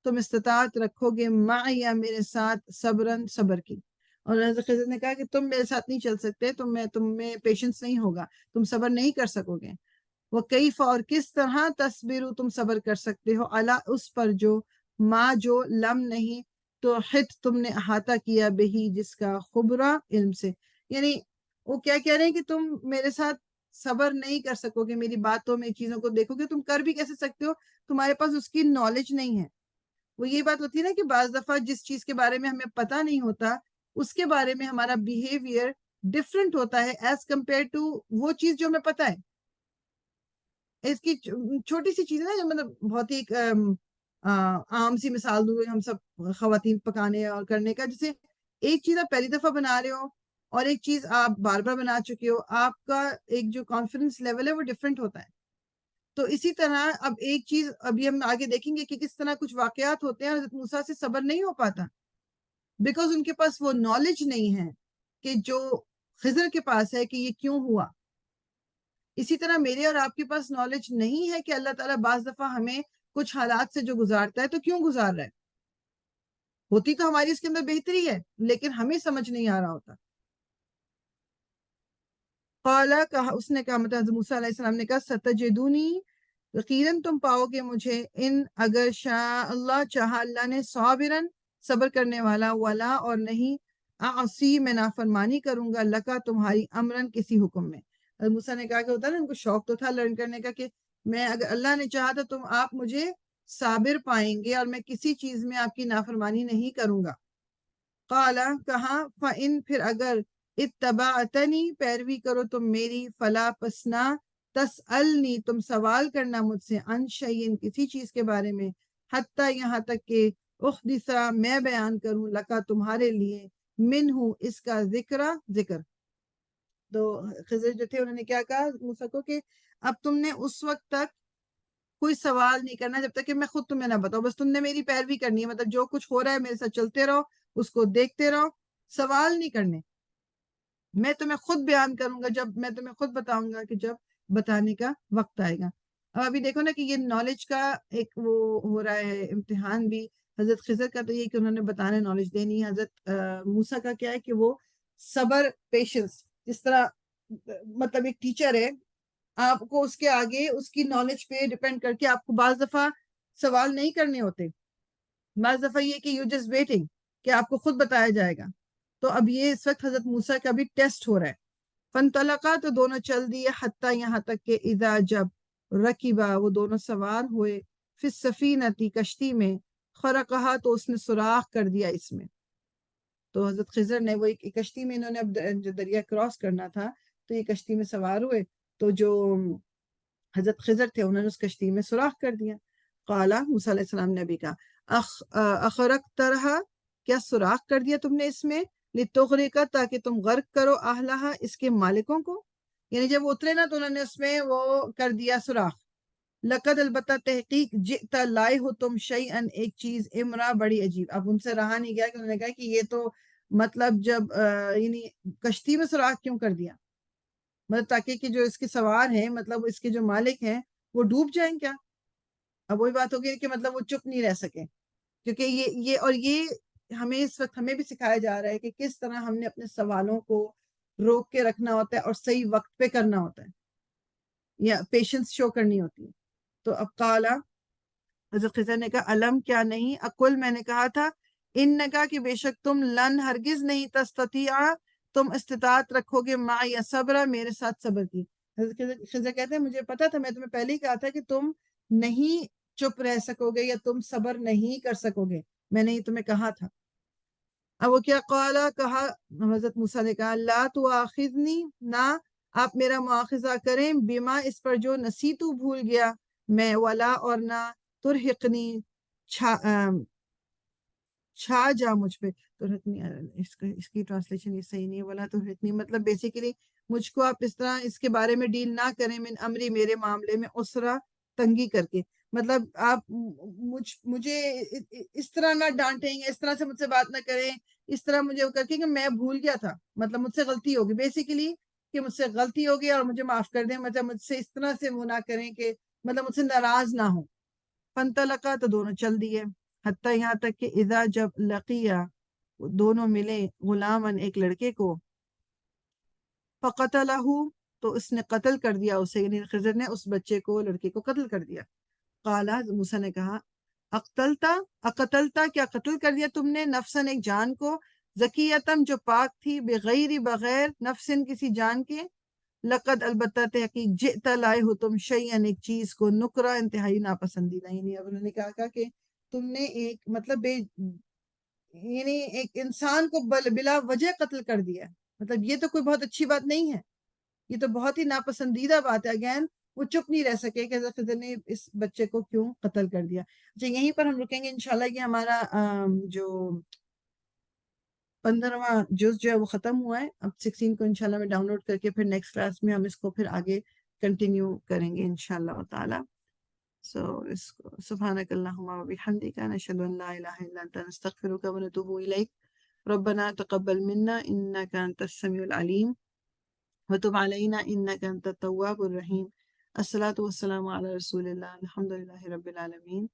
تم استطاعت رکھو گے، معی، میرے ساتھ، صبرن، صبر کی. اور حضرت خضر نے کہا کہ تم میرے ساتھ نہیں چل سکتے، تم میں پیشنس نہیں ہوگا، تم صبر نہیں کر سکو گے. وہ کیف، اور کس طرح، تصبرو، تم صبر کر سکتے ہو، علی، اس پر، جو، ما، جو، لم، نہیں، تو حت، تم نے احاطہ کیا، بہی، جس کا، خبرہ، علم سے. یعنی وہ کیا کہہ رہے ہیں کہ تم میرے ساتھ صبر نہیں کر سکو گے، میری باتوں میں چیزوں کو دیکھو گے، تم کر بھی کیسے سکتے ہو، تمہارے پاس اس کی نالج نہیں ہے. وہ یہ بات ہوتی ہے نا کہ بعض دفعہ جس چیز کے بارے میں ہمیں پتہ نہیں ہوتا اس کے بارے میں ہمارا بیہیویئر ڈفرینٹ ہوتا ہے ایز کمپیئر ٹو وہ چیز جو ہمیں پتہ ہے. اس کی چھوٹی سی چیز ہے نا، جو مطلب بہت ہی عام سی مثال دوں ہم سب خواتین پکانے اور کرنے کا. جیسے ایک چیز آپ پہلی دفعہ بنا رہے ہو اور ایک چیز آپ بار بار بنا چکے ہو، آپ کا ایک جو کانفیڈنس لیول ہے وہ ڈفرینٹ ہوتا ہے. تو اسی طرح اب ایک چیز ابھی ہم آگے دیکھیں گے کہ کس طرح کچھ واقعات ہوتے ہیں، حضرت موسیٰ سے صبر نہیں ہو پاتا بیکاز ان کے پاس وہ نالج نہیں ہے کہ جو خضر کے پاس ہے کہ یہ کیوں ہوا. اسی طرح میرے اور آپ کے پاس نالج نہیں ہے کہ اللہ تعالیٰ بعض دفعہ ہمیں کچھ حالات سے جو گزارتا ہے تو کیوں گزار رہا ہے. ہوتی تو ہماری اس کے اندر بہتری ہے لیکن ہمیں سمجھ نہیں آ رہا ہوتا. قالا، کہا، اس نے کہا، مطلب حضرت موسیٰ علیہ السلام نے کہا، ستجدونی، یقیناً تم پاؤ گے مجھے، ان، اگر، شاء اللہ، چاہا اللہ نے، صابرن، صبر کرنے والا، ولا، اور نہیں، اعصی، میں نافرمانی کروں گا، لکا، تمہاری، امرن، کسی حکم میں. حضرت موسیٰ نے کہا کہ ہوتا ہے نا ان کو شوق تو تھا لرن کرنے کا کہ میں اگر اللہ نے چاہا تو آپ مجھے صابر پائیں گے اور میں کسی چیز میں آپ کی نافرمانی نہیں کروں گا. قالا، کہا، فَإِن، پھر اگر، اتبعتنی، پیروی کرو تم میری، فلا، پسنا، تسألنی، تم سوال کرنا مجھ سے، عن شیئن، کسی چیز کے بارے میں، حتی، یہاں تک کہ، احدث، میں بیان کروں، لکا، تمہارے لیے، منہ اس کا ذکر. تو خضر جو تھے انہوں نے کیا کہا موسیٰ کو کہ اب تم نے اس وقت تک کوئی سوال نہیں کرنا جب تک کہ میں خود تمہیں نہ بتاؤں، بس تم نے میری پیروی کرنی ہے، مطلب جو کچھ ہو رہا ہے میرے ساتھ چلتے رہو، اس کو دیکھتے رہو، سوال نہیں کرنے. میں تمہیں خود بیان کروں گا، جب میں تمہیں خود بتاؤں گا کہ جب بتانے کا وقت آئے گا. اب ابھی دیکھو نا کہ یہ نالج کا ایک وہ ہو رہا ہے امتحان بھی. حضرت خضر کا تو یہ کہ انہوں نے بتانا نالج دینی ہے. حضرت موسیٰ کا کیا ہے کہ وہ صبر، پیشنس. جس طرح مطلب ایک ٹیچر ہے، آپ کو اس کے آگے اس کی نالج پہ ڈیپینڈ کر کے آپ کو بعض دفعہ سوال نہیں کرنے ہوتے، بعض دفعہ یہ کہ یو جسٹ ویٹنگ کہ آپ کو خود بتایا جائے گا. تو اب یہ اس وقت حضرت موسیٰ کا بھی ٹیسٹ ہو رہا ہے. فانطلقا تو دونوں چل دیے، حتیٰ یہاں تک کہ اذا جب رکیبا وہ دونوں سوار ہوئے، فی السفینۃ کشتی میں، خرقہا تو اس نے سوراخ کر دیا اس میں. تو حضرت خضر نے وہ ایک کشتی میں انہوں نے اب جو دریا کراس کرنا تھا تو یہ کشتی میں سوار ہوئے، تو جو حضرت خضر تھے انہوں نے اس کشتی میں سوراخ کر دیا. قالا موسیٰ علیہ السلام نے بھی کہا اخرقترہا کیا سوراخ کر دیا تم نے اس میں، لتغرقا تاکہ تم غرق کرو، اہلہا اس کے مالکوں کو. یعنی جب وہ اترے نا تو انہوں نے اس میں وہ کر دیا سوراخ. لقد البتہ تحقیق جئت لائے ہو تم شیئن ایک چیز، امرا بڑی عجیب. اب ان سے رہا نہیں گیا کہ انہوں نے کہا کہ یہ تو مطلب جب یعنی کشتی میں سوراخ کیوں کر دیا، مطلب تاکہ کہ جو اس کے سوار ہیں، مطلب اس کے جو مالک ہیں وہ ڈوب جائیں کیا. اب وہی بات ہوگی کہ مطلب وہ چپ نہیں رہ سکے، کیونکہ یہ ہمیں اس وقت ہمیں بھی سکھایا جا رہا ہے کہ کس طرح ہم نے اپنے سوالوں کو روک کے رکھنا ہوتا ہے اور صحیح وقت پہ کرنا ہوتا ہے، یا پیشنس شو کرنی ہوتی ہے. تو اب قالا حضرت خضر نے کہا علم کیا نہیں، اقل میں نے کہا تھا، انکا کہ بے شک تم لن ہرگز نہیں، تستطیع تم استطاعت رکھو گے، معی صبر میرے ساتھ صبر کی. حضرت خضر کہتے ہیں مجھے پتا تھا، میں تمہیں پہلے ہی کہا تھا کہ تم نہیں چپ رہ سکو گے یا تم صبر نہیں کر سکو گے، میں نے تمہیں کہا تھا. اب وہ کیا قالا کہا حضرت موسیٰ نے کہا لا تؤاخذنی نہ آپ میرا مواخذہ کریں، بما اس پر جو نسیتو بھول گیا میں، ولا اور نہ ترہقنی چھا جا مجھ پہ. ترہقنی اس کی ٹرانسلیشن یہ صحیح نہیں ہے، ولا ترہقنی مطلب بیسیکلی مجھ کو آپ اس طرح اس کے بارے میں ڈیل نہ کریں، من امری میرے معاملے میں، اسرا تنگی کر کے. مطلب آپ مجھے اس طرح نہ ڈانٹیں یا اس طرح سے مجھ سے بات نہ کریں، اس طرح مجھے کر کے کہ میں بھول گیا تھا، مطلب مجھ سے غلطی ہوگی، بیسیکلی کہ مجھ سے غلطی ہوگی اور مجھے معاف کر دیں، مطلب مجھ سے اس طرح سے وہ نہ کریں کہ مطلب مجھ سے ناراض نہ ہوں. فانطلقا تو دونوں چل دیے، حتیٰ یہاں تک کہ اذا جب لقیا دونوں ملے، غلامن ایک لڑکے کو، فقتلہ تو اس نے قتل کر دیا اسے، یعنی خضر نے اس بچے کو، لڑکے کو قتل کر دیا. قالا موسیٰ نے کہا اقتلتا کیا قتل کر دیا تم نے، نفسن ایک جان کو، زکیتن جو پاک تھی، بغیر بغیر نفسن کسی جان کے، لقد البتہ تحقیق جئت لائے ہو تم شیئن ایک چیز کو، نکرا انتہائی ناپسندیدہ. یعنی اب انہوں نے کہا کہ تم نے ایک مطلب یعنی ایک انسان کو بلا وجہ قتل کر دیا، مطلب یہ تو کوئی بہت اچھی بات نہیں ہے، یہ تو بہت ہی ناپسندیدہ بات ہے. اگین وہ چپ نہیں رہ سکے کہ حضرت خضر نے اس بچے کو کیوں قتل کر دیا. اچھا یہیں پر ہم رکیں گے انشاءاللہ. کہ ہمارا جو 15واں جز جو ہے وہ ختم ہوا ہے. اب 16 کو انشاءاللہ میں ڈاؤن لوڈ کر کے پھر نیکسٹ کلاس میں ہم اس کو پھر آگے کنٹینیو کریں گے انشاءاللہ تعالی. سبحانک اللہم و بحمدک، نشہد ان لا الہ الا انت، نستغفرک و نتوب الیک. ربنا تقبل منا انک انت السمیع العلیم وتب علینا انک انت التواب الرحیم. الصلاۃ والسلام علی رسول اللہ، الحمد للہ رب العالمین.